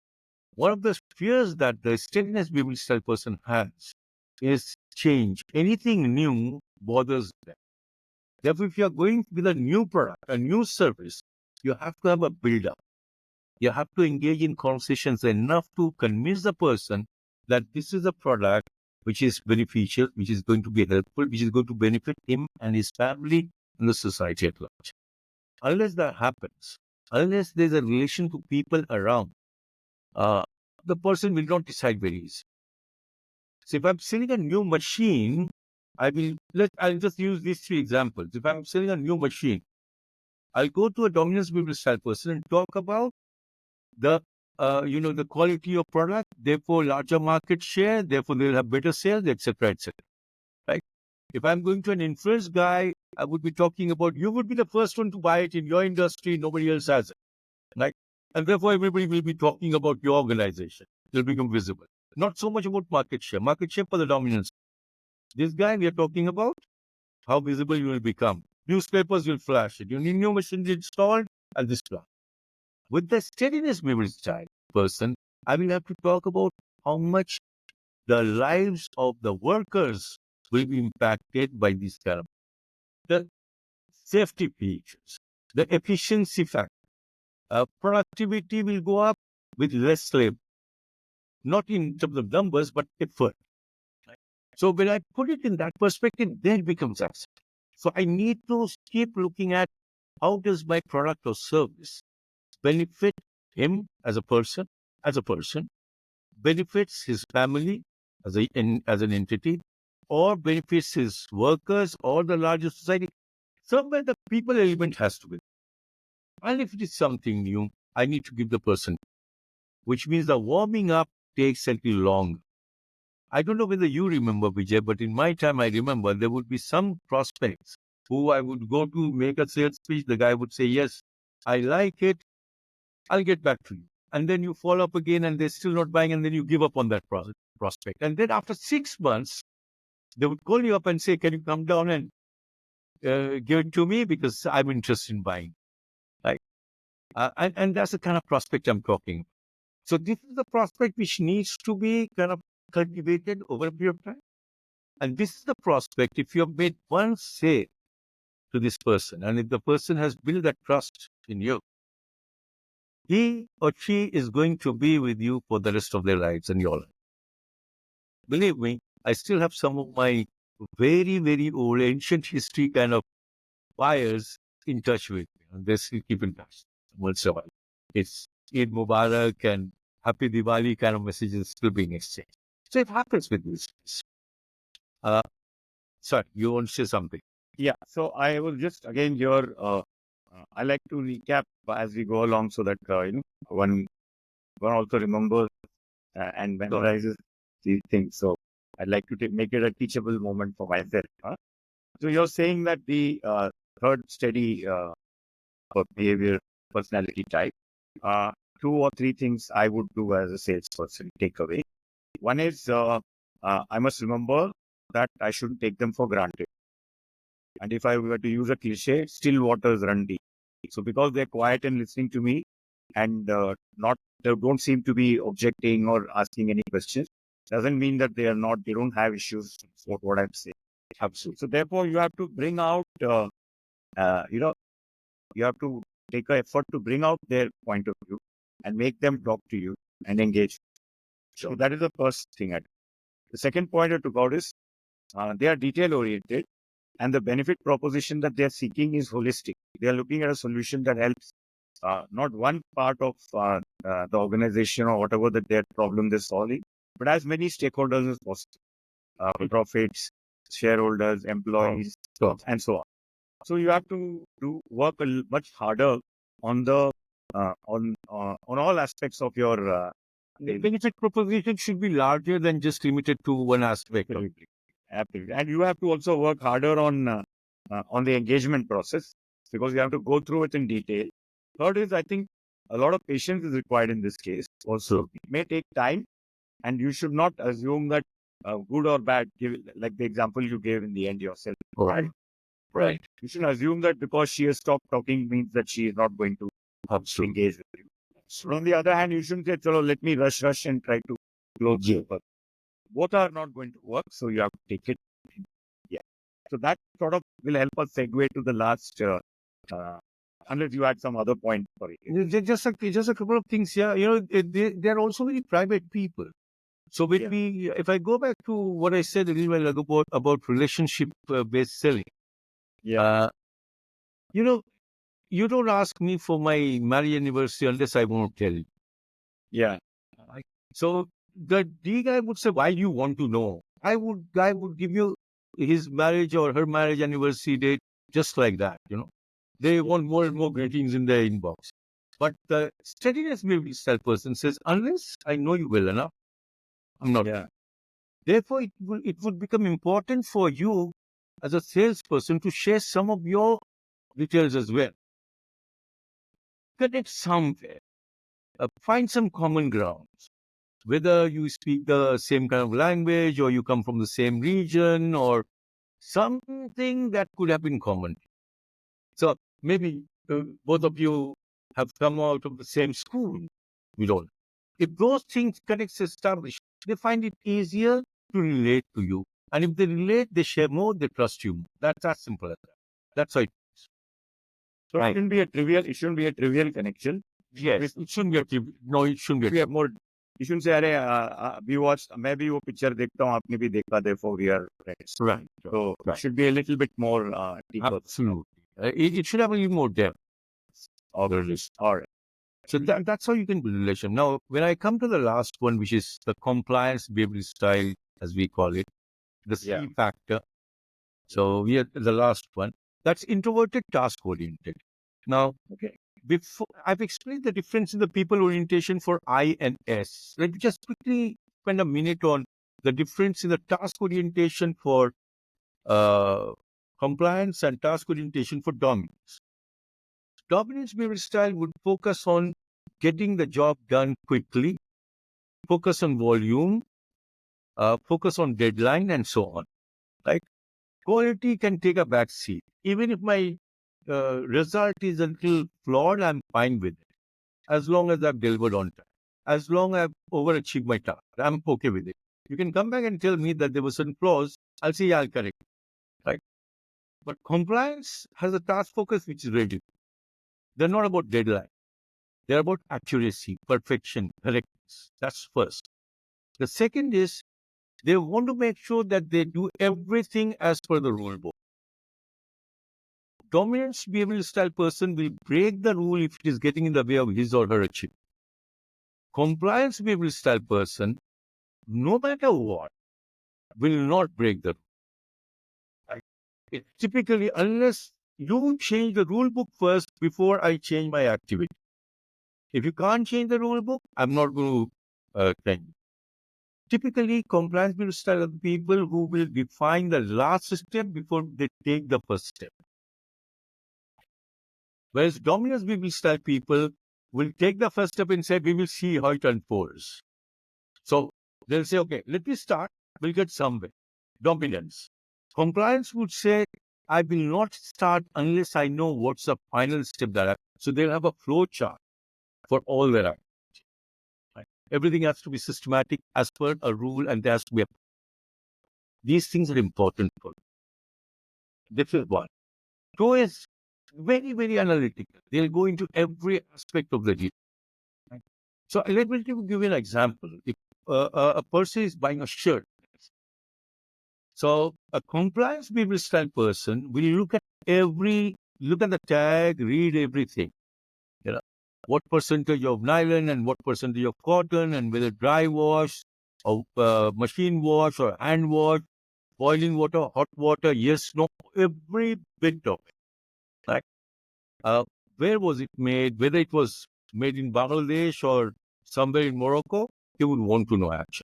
one of the fears that the steadiness style person has is change. Anything new bothers them. Therefore, if you are going with a new product, a new service, you have to have a build-up. You have to engage in conversations enough to convince the person that this is a product which is beneficial, which is going to be helpful, which is going to benefit him and his family and the society at large. Unless that happens, unless there's a relation to people around, the person will not decide very easily. So if I'm selling a new machine, I'll just use these three examples. If I'm selling a new machine, I'll go to a dominance style person and talk about the quality of product, therefore larger market share, therefore they'll have better sales, etc., etc. Right? If I'm going to an influence guy, I would be talking about you would be the first one to buy it in your industry, nobody else has it, right? And therefore everybody will be talking about your organization. It'll become visible. Not so much about market share. Market share for the dominance. This guy we are talking about, how visible you will become. Newspapers will flash it. You need new machines installed and this plan. With the steadiness style person, I will have to talk about how much the lives of the workers will be impacted by this kind of the safety features, the efficiency factor. Productivity will go up with less labor, not in terms of numbers, but effort. So when I put it in that perspective, then it becomes access. So I need to keep looking at how does my product or service benefit him as a person, benefits his family as an entity, or benefits his workers or the larger society. Somewhere the people element has to be. And if it is something new, I need to give the person, which means the warming up takes a little long. I don't know whether you remember, Vijay, but in my time, I remember there would be some prospects who I would go to make a sales speech. The guy would say, yes, I like it. I'll get back to you. And then you follow up again and they're still not buying. And then you give up on that prospect. And then after 6 months, they would call you up and say, can you come down and give it to me because I'm interested in buying. Right? And that's the kind of prospect I'm talking about. So this is the prospect which needs to be kind of cultivated over a period of time. And this is the prospect, if you have made one sale to this person, and if the person has built that trust in you, he or she is going to be with you for the rest of their lives and your life. Believe me, I still have some of my very, very old ancient history kind of buyers in touch with me. And they still keep in touch once in a while. It's Eid Mubarak and Happy Diwali kind of messages still being exchanged. So it happens with this. Sorry, you want to say something? Yeah. So I will just again here. I like to recap as we go along so that one also remembers and memorizes these things. So I'd like to make it a teachable moment for myself. So you're saying that the third steady behavior personality type, two or three things I would do as a salesperson. Take away. One is I must remember that I shouldn't take them for granted. And if I were to use a cliche, still waters run deep. So because they're quiet and listening to me and they don't seem to be objecting or asking any questions, doesn't mean that they don't have issues with what I'm saying. Absolutely. So therefore, you have to bring out, you have to take an effort to bring out their point of view and make them talk to you and engage. So that is the first thing I do. The second point I took out is they are detail oriented. And the benefit proposition that they're seeking is holistic. They're looking at a solution that helps not one part of the organization or whatever that their problem they're solving, but as many stakeholders as possible. Profits, shareholders, employees, and so on. So you have to work much harder on the on all aspects of your. The benefit proposition should be larger than just limited to one aspect. Absolutely. And you have to also work harder on the engagement process because you have to go through it in detail. Third is, I think, a lot of patience is required in this case. Also, it may take time, and you should not assume that good or bad, like the example you gave in the end yourself. Right. Right. You shouldn't assume that because she has stopped talking means that she is not going to engage with you. So on the other hand, you shouldn't say, "Chalo, let me rush and try to close the work." Both are not going to work, so you have to take it. Yeah. So that sort of will help us segue to the last, unless you had some other point. Sorry. Just a couple of things here. They're also very private people. So if I go back to what I said a little while ago about relationship-based selling, you don't ask me for my marriage anniversary unless I won't tell you. Yeah. So the D guy would say, why do you want to know? Guy would give you his marriage or her marriage anniversary date just like that, They want more and more greetings in their inbox. But the steadiness sell person says, unless I know you well enough, I'm not. Yeah. Therefore, it would become important for you as a salesperson to share some of your details as well. Connect somewhere. Find some common grounds. Whether you speak the same kind of language or you come from the same region or something that could have been common. So maybe both of you have come out of the same school. We don't. If those things connects established, they find it easier to relate to you. And if they relate, they share more, they trust you more. That's as simple as that. That's how it is. So it shouldn't be a trivial connection. Yes. It shouldn't be a trivial. No, it shouldn't be. We have more. You shouldn't say, "Arey, we watched. Maybe वो picture देखता हूँ, आपने भी देखा, therefore we are friends." Right. So it should be a little bit more deeper. Absolutely. It should have a little more depth. All right. So that's how you can build relation. Now, when I come to the last one, which is the compliance behavior style, as we call it, the C factor. So we are the last one. That's introverted, task oriented. Now, before I've explained the difference in the people orientation for I and S. Let me just quickly spend a minute on the difference in the task orientation for compliance and task orientation for dominance. Dominance behavior style would focus on getting the job done quickly, focus on volume, focus on deadline, and so on. Right? Quality can take a back seat. Even if my result is a little flawed, I'm fine with it. As long as I've delivered on time. As long as I've overachieved my task, I'm okay with it. You can come back and tell me that there were certain flaws. I'll say, yeah, I'll correct it. Right? But compliance has a task focus which is rigid. They're not about deadline. They're about accuracy, perfection, correctness. That's first. The second is they want to make sure that they do everything as per the rule book. Dominance behavioral style person will break the rule if it is getting in the way of his or her achievement. Compliance behavioral style person, no matter what, will not break the rule. It typically, unless you change the rule book first before I change my activity. If you can't change the rule book, I'm not going to change. Typically, compliance behavioral style are the people who will define the last step before they take the first step. Whereas dominance behavioral style people will take the first step and say, we will see how it unfolds. So they'll say, okay, let me start. We'll get somewhere. Dominance. Compliance would say, I will not start unless I know what's the final step that I. So they'll have a flow chart for all their activity. Right? Everything has to be systematic as per a rule, and there has to be these things are important for you. This is one. Two is very, very analytical. They'll go into every aspect of the deal. Right? So let me give you an example. If a person is buying a shirt, so a compliance behavior style person will look at the tag, read everything. You know, what percentage of nylon and what percentage of cotton, and whether dry wash or machine wash or hand wash, boiling water, hot water, yes, no, every bit of it. Right? Where was it made? Whether it was made in Bangladesh or somewhere in Morocco, you would want to know actually.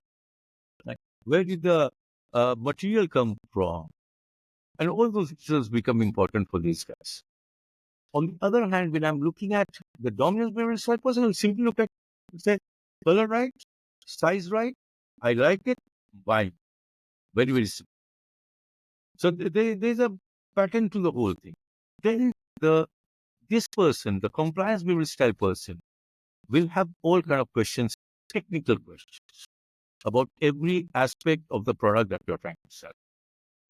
Right? Where did the material come from? And all those issues become important for these guys. On the other hand, when I'm looking at the dominance behavior style person, I'll simply look at, say, color right, size right, I like it, fine. Very, very simple. So there's a pattern to the whole thing. Then this person, the compliance behavior style person, will have all kind of questions, technical questions about every aspect of the product that you're trying to sell.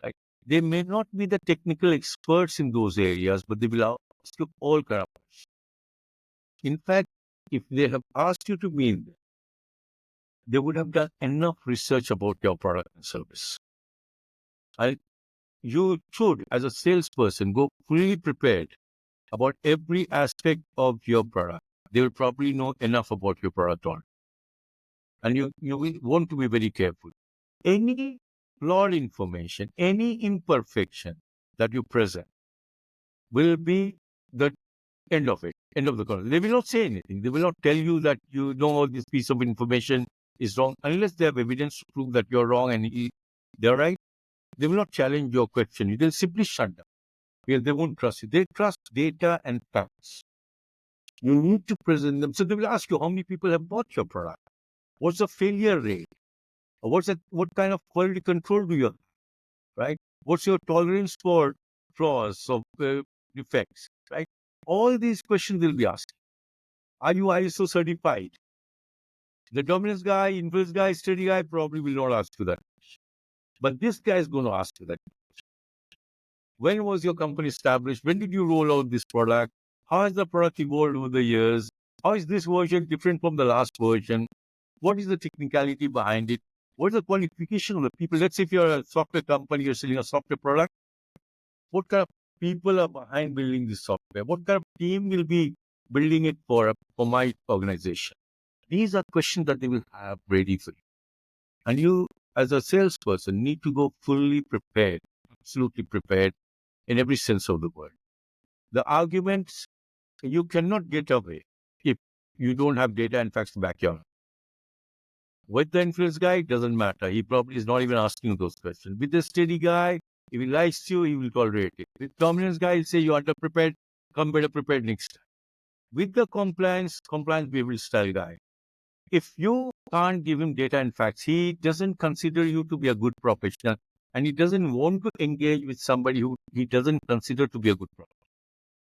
Right? They may not be the technical experts in those areas, but they will ask you all kind of questions. In fact, if they have asked you to be in there, they would have done enough research about your product and service. And you should, as a salesperson, go fully prepared about every aspect of your product. They will probably know enough about your product already. And you will want to be very careful. Any flawed information, any imperfection that you present will be the end of it, end of the conversation. They will not say anything. They will not tell you that you know this piece of information is wrong unless they have evidence to prove that you're wrong and they're right. They will not challenge your question. They'll simply shut down because they won't trust you. They trust data and facts. You need to present them. So they will ask you how many people have bought your product. What's the failure rate? What kind of quality control do you have? Right? What's your tolerance for flaws of defects? Right? All these questions they'll be asking. Are you ISO certified? The dominance guy, influence guy, steady guy probably will not ask you that. But this guy is going to ask you that. When was your company established? When did you roll out this product? How has the product evolved over the years? How is this version different from the last version? What is the technicality behind it? What is the qualification of the people? Let's say if you're a software company, you're selling a software product. What kind of people are behind building this software? What kind of team will be building it for my organization? These are questions that they will have ready for you. And you, as a salesperson, need to go fully prepared, absolutely prepared in every sense of the word. The arguments, you cannot get away if you don't have data and facts to back you up. With the influence guy, it doesn't matter. He probably is not even asking those questions. With the steady guy, if he likes you, he will tolerate it. With dominance guy, he'll say you are underprepared, come better prepared next time. With the compliance behavioral style guy, if you can't give him data and facts, he doesn't consider you to be a good professional, and he doesn't want to engage with somebody who he doesn't consider to be a good professional.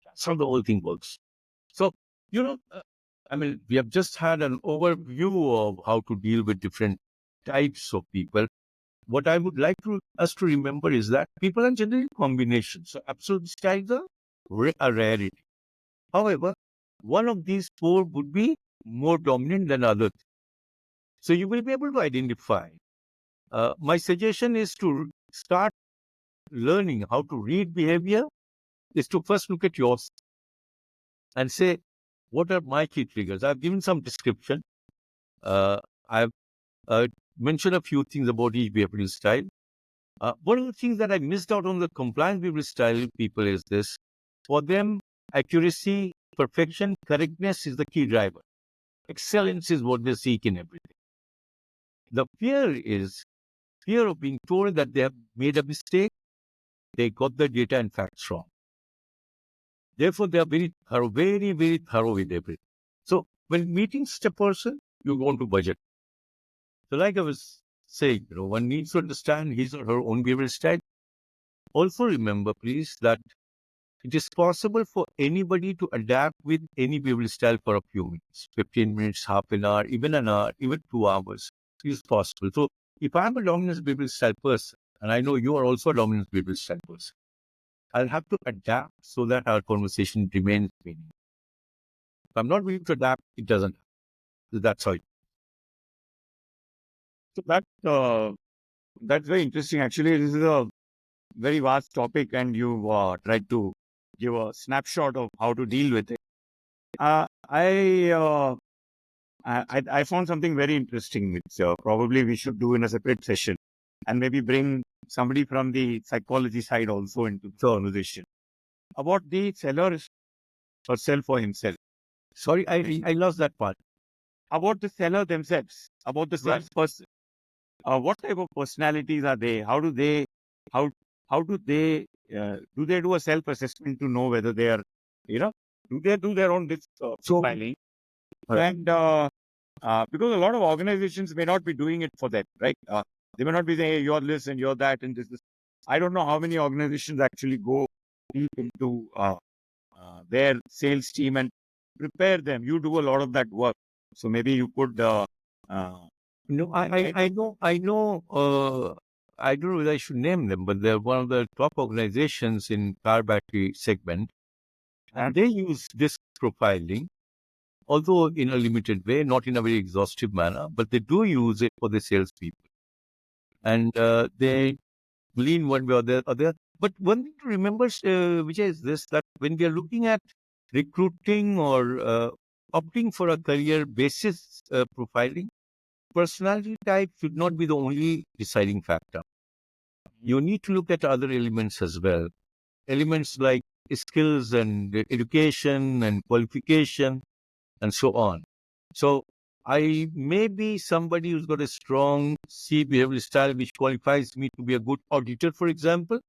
That's how the whole thing works. So, we have just had an overview of how to deal with different types of people. What I would like us to remember is that people are generally combinations. So, absolute styles are a rarity. However, one of these four would be more dominant than others. So, you will be able to identify. My suggestion is to start learning how to read behavior, is to first look at yours and say, what are my key triggers? I've given some description. I've mentioned a few things about each behavioral style. One of the things that I missed out on the compliance behavioral style people is this. For them, accuracy, perfection, correctness is the key driver. Excellence is what they seek in everything. The fear is fear of being told that they have made a mistake, they got the data and facts wrong. Therefore, they are very thorough, very, very thorough with everything. So, when meeting a person, you want to budget. So, like I was saying, one needs to understand his or her own behavioral style. Also, remember, please, that it is possible for anybody to adapt with any behavioral style for a few minutes, 15 minutes, half an hour, even an hour, even 2 hours. It is possible. So, if I'm a dominant behavioral style person, and I know you are also a dominant behavioral style person, I'll have to adapt so that our conversation remains meaningful. If I'm not willing to adapt, it doesn't. That's how. So that's very interesting. Actually, this is a very vast topic, and you tried to give a snapshot of how to deal with it. Uh, I, uh, I found something very interesting, which probably we should do in a separate session, and maybe bring somebody from the psychology side also into the conversation about the seller herself or himself. Sorry, I lost that part. About the seller themselves, about the salesperson. What type of personalities are they? How do they do they do a self-assessment to know whether they are, do they do their own profiling? And because a lot of organizations may not be doing it for them, right? They may not be saying, hey, you're this and you're that and this. I don't know how many organizations actually go deep into their sales team and prepare them. You do a lot of that work. So maybe you could No, I know. I don't know whether I should name them, but they're one of the top organizations in car battery segment, and they use this profiling, although in a limited way, not in a very exhaustive manner, but they do use it for the salespeople, and they lean one way or the other. But one thing to remember, Vijay, is this: that when we are looking at recruiting or opting for a career basis profiling, personality type should not be the only deciding factor. You need to look at other elements as well. Elements like skills and education and qualification and so on. So I may be somebody who's got a strong C behavioral style which qualifies me to be a good auditor, for example.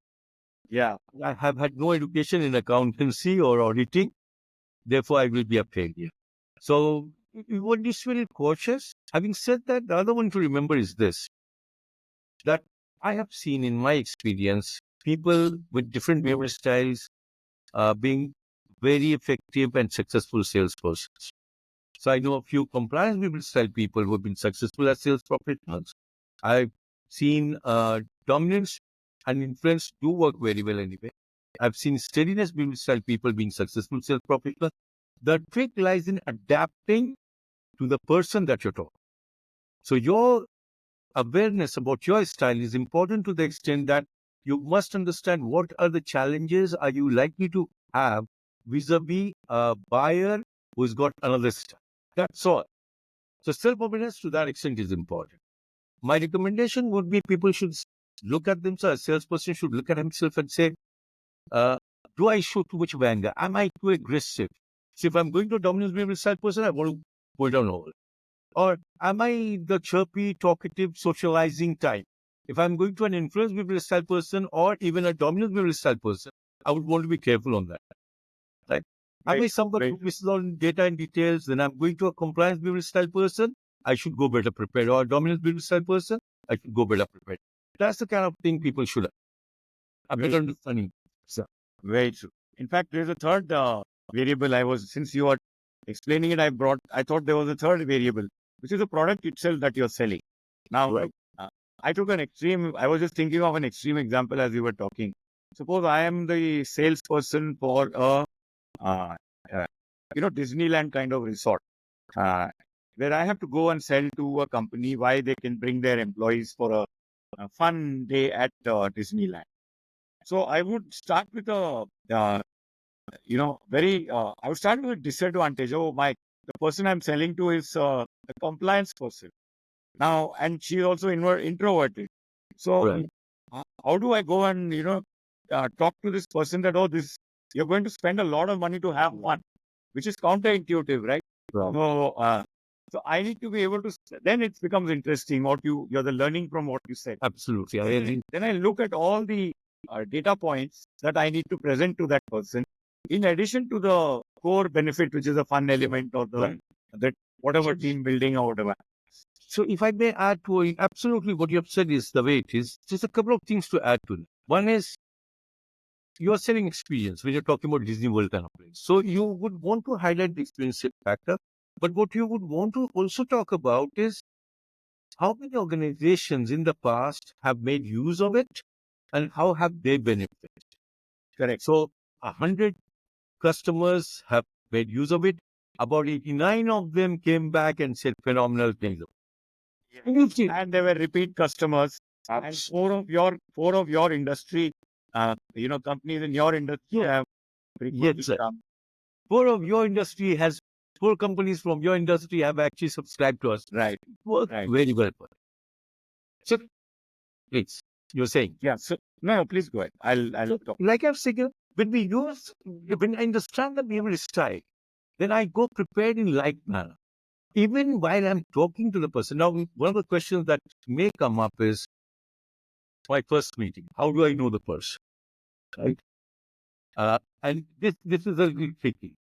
yeah. I have had no education in accountancy or auditing. Therefore, I will be a failure. So you need to be cautious. Having said that, the other one to remember is this, that I have seen in my experience people with different behavioral styles being very effective and successful salespersons. So I know a few compliance behavioral style people who have been successful as sales professionals. I've seen dominance and influence do work very well anyway. I've seen steadiness behavioral style people being successful sales professionals. The trick lies in adapting to the person that you're talking. So your awareness about your style is important to the extent that you must understand what are the challenges are you likely to have vis-a-vis a buyer who's got another style. That's all. So self-awareness to that extent is important. My recommendation would be people should look at themselves. A salesperson should look at himself and say, uh, do I show too much of anger? Am I too aggressive? So if I'm going to a dominance behavior style person, I want to go it down all. Or am I the chirpy, talkative, socializing type? If I'm going to an influence behavioral style person or even a dominance behavioral style person, I would want to be careful on that. Right? Am I somebody who misses on data and details? Then I'm going to a compliance behavioral style person, I should go better prepared. Or a dominance behavioral style person, I should go better prepared. That's the kind of thing people should have. I'm better understanding. So, Very true. In fact, there's a third variable since you are explaining it, I thought there was a third variable, which is the product itself that you're selling. Now, right. I was just thinking of an extreme example as you were talking. Suppose I am the salesperson for uh, uh, Disneyland kind of resort, where I have to go and sell to a company why they can bring their employees for a fun day at Disneyland. So I would start with I would start with a disadvantage. Oh, the person I'm selling to is a compliance person now, and she's also introverted. So Right. how do I go and, talk to this person that, you're going to spend a lot of money to have fun, which is counterintuitive, right? Right. So I need to be able to, then it becomes interesting you're the learning from what you said. Absolutely. I agree. Then I look at all the data points that I need to present to that person, in addition to the core benefit, which is a fun element or that whatever team building or whatever. So if I may add to it, absolutely what you have said is the way it is. There's a couple of things to add to it. One is you are selling experience when you're talking about Disney World kind of place. So you would want to highlight the experience factor. But what you would want to also talk about is how many organizations in the past have made use of it and how have they benefited. Correct. So 100 customers have made use of it. About 89 of them came back and said phenomenal things. And they were repeat customers. And four of your industry, companies in your industry have Yes, sir. Four companies from your industry have actually subscribed to us. Right. Work very well. So, please, you're saying. Yeah. So no, please go ahead. I'll talk. Like I've said, when I understand the behavioral style, then I go prepared in like manner. Even while I'm talking to the person. Now, one of the questions that may come up is my first meeting. How do I know the person? Right. And this is a little tricky.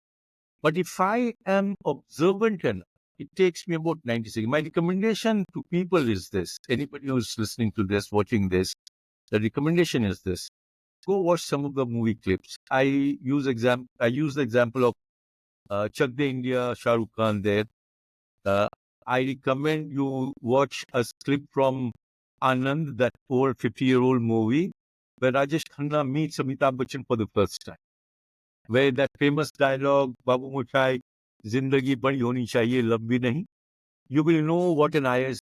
But if I am observant enough, it takes me about 90 seconds. My recommendation to people is this. Anybody who's listening to this, watching this, the recommendation is this. Go watch some of the movie clips. I use the example of Chak De India, Shah Rukh Khan there. I recommend you watch a clip from Anand, that old 50-year-old movie, where Rajesh Khanna meets Amitabh Bachchan for the first time. Where that famous dialogue, Babu Muchai, Zindagi badi honi chahiye, lambi nahi. You will know what an These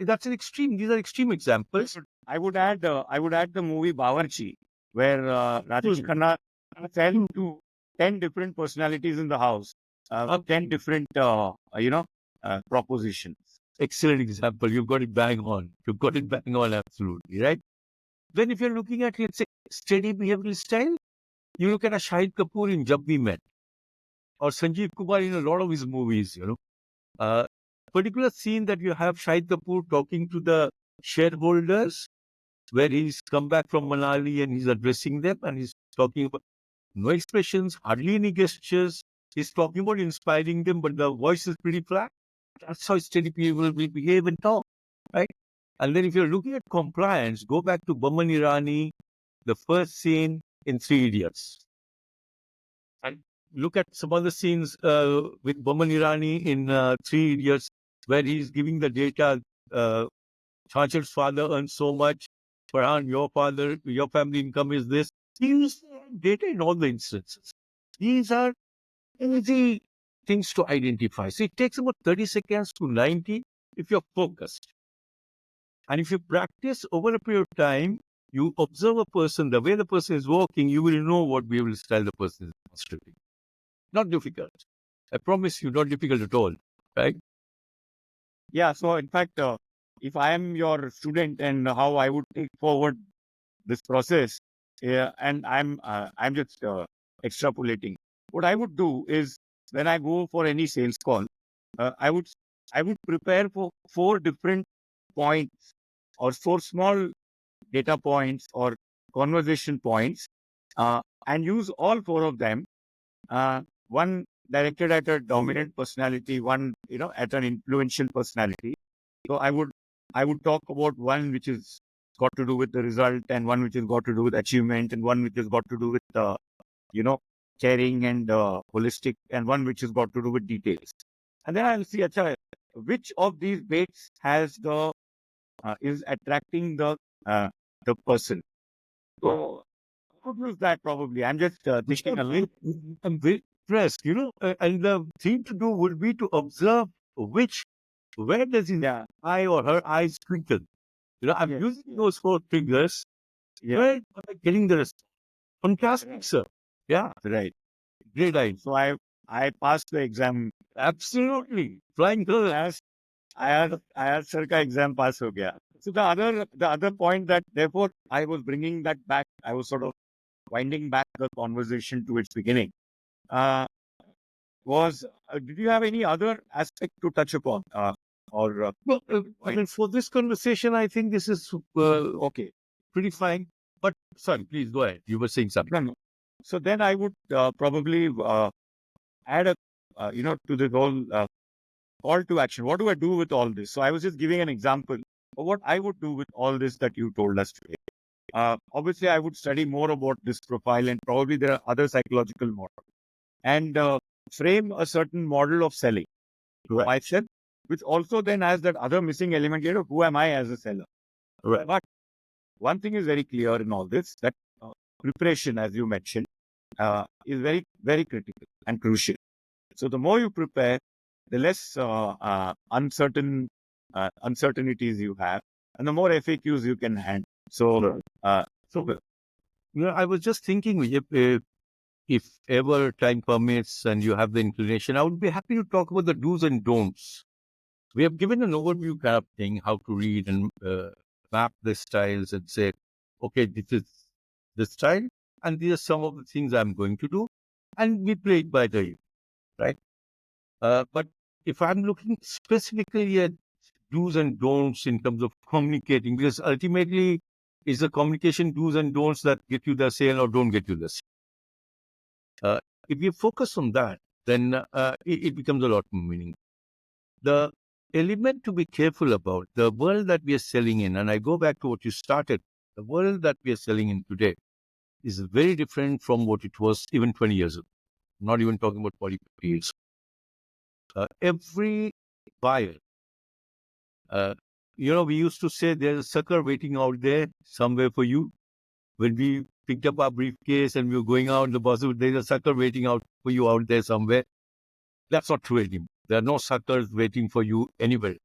are extreme examples. I would add the movie Bawarchi, where Rajesh Khanna fell to 10 different personalities in the house, 10 different, propositions. Excellent example. You've got it bang on. Absolutely, right? Then if you're looking at, let's say, steady behavioral style, you look at a Shahid Kapoor in Jab We Met, or Sanjeev Kumar in a lot of his movies, particular scene that you have Shahid Kapoor talking to the shareholders, where he's come back from Manali and he's addressing them and he's talking about no expressions, hardly any gestures. He's talking about inspiring them, but the voice is pretty flat. That's how steady people will behave and talk, right? And then if you're looking at compliance, go back to Boman Irani, the first scene in Three Idiots. And look at some other scenes with Boman Irani in Three Idiots, where he's giving the data. Chanchal's father earns so much. Farhan, your family income is this. He uses data in all the instances. These are easy things to identify. So it takes about 30 seconds to 90 if you're focused. And if you practice over a period of time, you observe a person, the way the person is walking, you will know what behavioral style the person is demonstrating. Not difficult. I promise you, not difficult at all, right? Yeah. So in fact, if I am your student and how I would take forward this process, yeah, and I'm just extrapolating. What I would do is when I go for any sales call, uh, I would I would prepare for four different points or four small data points or conversation points, and use all four of them. One directed at a dominant personality, one at an influential personality. So I would talk about one which is got to do with the result, and one which has got to do with achievement, and one which has got to do with you know caring and holistic, and one which has got to do with details. And then I'll see, acha, which of these weights has the is attracting the person. So I could use that probably. I'm just thinking along. I'm very impressed, and the thing to do would be to observe where does his Yeah. eye or her eyes twinkle. I'm Yes. using those four fingers. Yeah. Where am I getting the response? Fantastic, sir. Yeah, Right. great eye. So I passed the exam. Absolutely. Flying colors. As I had sir ka exam pass ho gaya. So the other point that therefore I was bringing that back. I was sort of winding back the conversation to its beginning. Uh, was did you have any other aspect to touch upon? Or Well, I mean, for this conversation, I think this is okay. pretty fine. But sorry, please go ahead. You were saying something. No, no. So then I would probably add a to the whole call to action. What do I do with all this? So I was just giving an example of what I would do with all this that you told us today. Obviously, I would study more about this profile, and probably there are other psychological models, and frame a certain model of selling to Right. myself, which also then has that other missing element here of who am I as a seller. Right. But one thing is very clear in all this, that preparation, as you mentioned, is very, very critical and crucial. So the more you prepare, the less uncertainties you have, and the more FAQs you can handle. So, Right. so I was just thinking, if ever time permits and you have the inclination, I would be happy to talk about the do's and don'ts. We have given an overview kind of thing, how to read and map the styles and say, okay, this is the style, and these are some of the things I'm going to do, and we play it by the ear, right? But if I'm looking specifically at do's and don'ts in terms of communicating, because ultimately, is the communication do's and don'ts that get you the sale or don't get you the sale? If you focus on that, then it becomes a lot more meaningful. The element to be careful about, the world that we are selling in, and I go back to what you started, the world that we are selling in today is very different from what it was even 20 years ago. I'm not even talking about 40, 50 years. Every buyer, uh, we used to say there's a sucker waiting out there somewhere for you. When we picked up our briefcase and we were going out, the boss would, there's a sucker waiting out for you out there somewhere. That's not true anymore. There are no suckers waiting for you anywhere.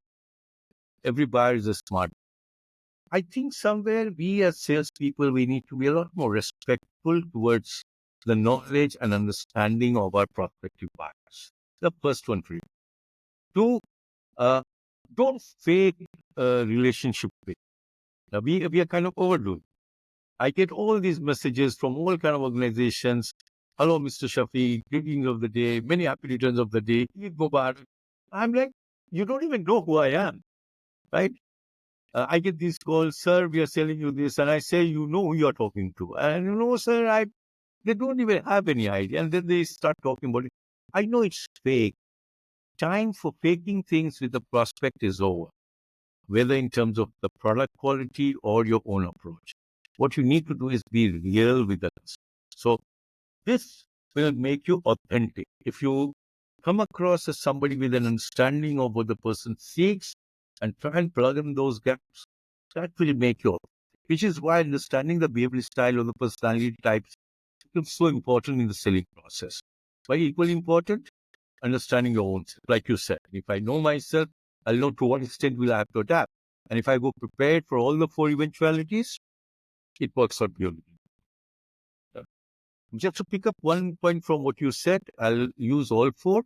Every buyer is a smart. I think somewhere we as salespeople, we need to be a lot more respectful towards the knowledge and understanding of our prospective buyers. The first one for you. Two, uh, don't fake a relationship with. Now, we are kind of overdoing. I get all these messages from all kind of organizations. Hello, Mr. Shafi, greetings of the day, many happy returns of the day. Eid Mubarak. I'm like, you don't even know who I am, right? I get these calls, sir, we are selling you this. And I say, you know who you're talking to. And sir, they don't even have any idea. And then they start talking about it. I know it's fake. Time for faking things with the prospect is over, whether in terms of the product quality or your own approach. What you need to do is be real with us. So this will make you authentic. If you come across as somebody with an understanding of what the person seeks and try and plug in those gaps, that will make you authentic. Which is why understanding the behavioral style or the personality types is so important in the selling process. But equally important, understanding your own self. Like you said, if I know myself, I'll know to what extent will I have to adapt. And if I go prepared for all the four eventualities, it works out beautifully. Just to pick up one point from what you said, I'll use all four.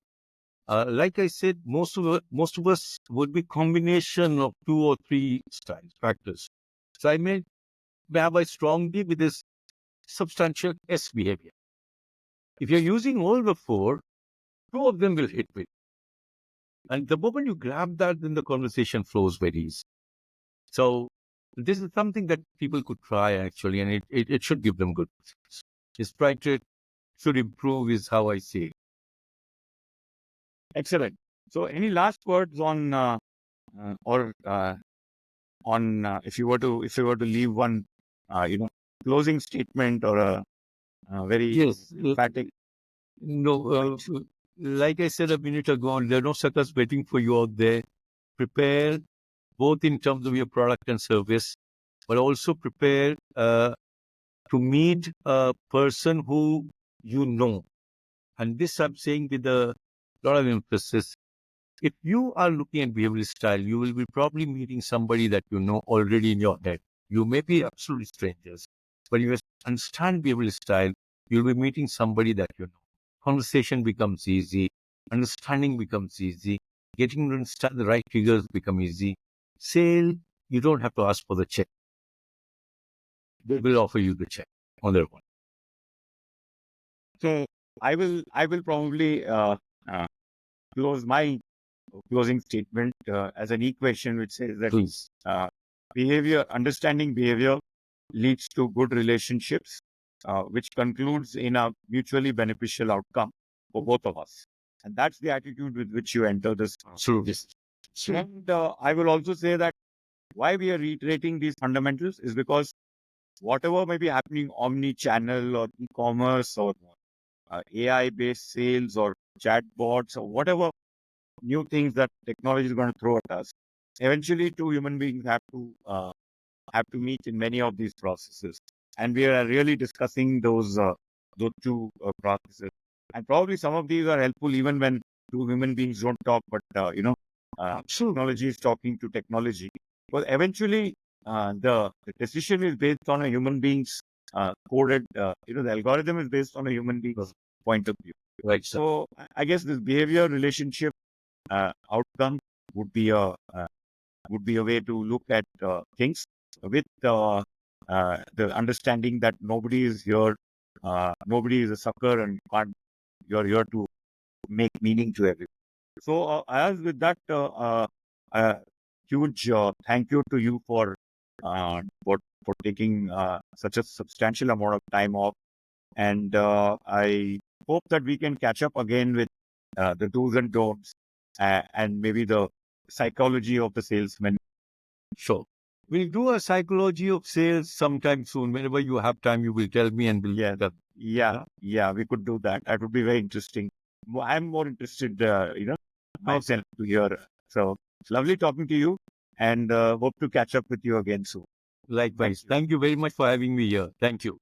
Like I said, most of us would be combination of 2 or 3 styles, factors. So I may have a strong D with this substantial S behavior. If you're using all the 4, 2 of them will hit with. And the moment you grab that, then the conversation flows very easy. So this is something that people could try actually, and it should give them good results. Just try to should improve is how I see it. Excellent. So, any last words on or on if you were to leave one, you know, closing statement or a very Yes. emphatic No, point? like I said a minute ago, there are no suckers waiting for you out there. Prepare both in terms of your product and service, but also prepare to meet a person who you know. And this I'm saying with a lot of emphasis. If you are looking at behavioral style, you will be probably meeting somebody that you know already in your head. You may be absolutely strangers, but if you understand behavioral style, you'll be meeting somebody that you know. Conversation becomes easy, understanding becomes easy, getting to understand the right figures become easy. Sale, you don't have to ask for the check. They will offer you the check on their own. So, I will probably uh, close my closing statement as an equation which says that Please. understanding behavior leads to good relationships, which concludes in a mutually beneficial outcome for both of us. And that's the attitude with which you enter this. Absolutely. And I will also say that why we are reiterating these fundamentals is because whatever may be happening omni-channel or e-commerce or AI-based sales or chatbots or whatever new things that technology is going to throw at us, eventually two human beings have to meet in many of these processes, and we are really discussing those two processes. And probably some of these are helpful even when two human beings don't talk, but technology is talking to technology. But eventually, the decision is based on a human being's coded. The algorithm is based on a human being's point of view. Right. So I guess this behavior relationship outcome would be a way to look at things with the understanding that nobody is here, nobody is a sucker, and you're here to make meaning to everyone. So, as with that, huge thank you to you for taking such a substantial amount of time off, and I hope that we can catch up again with the do's and don'ts and maybe the psychology of the salesman. Sure. We'll do a psychology of sales sometime soon. Whenever you have time, you will tell me and we'll Yeah, that. yeah, we could do that. That would be very interesting. I'm more interested, myself to hear. So lovely talking to you, and hope to catch up with you again soon. Likewise. Thank you very much for having me here. Thank you.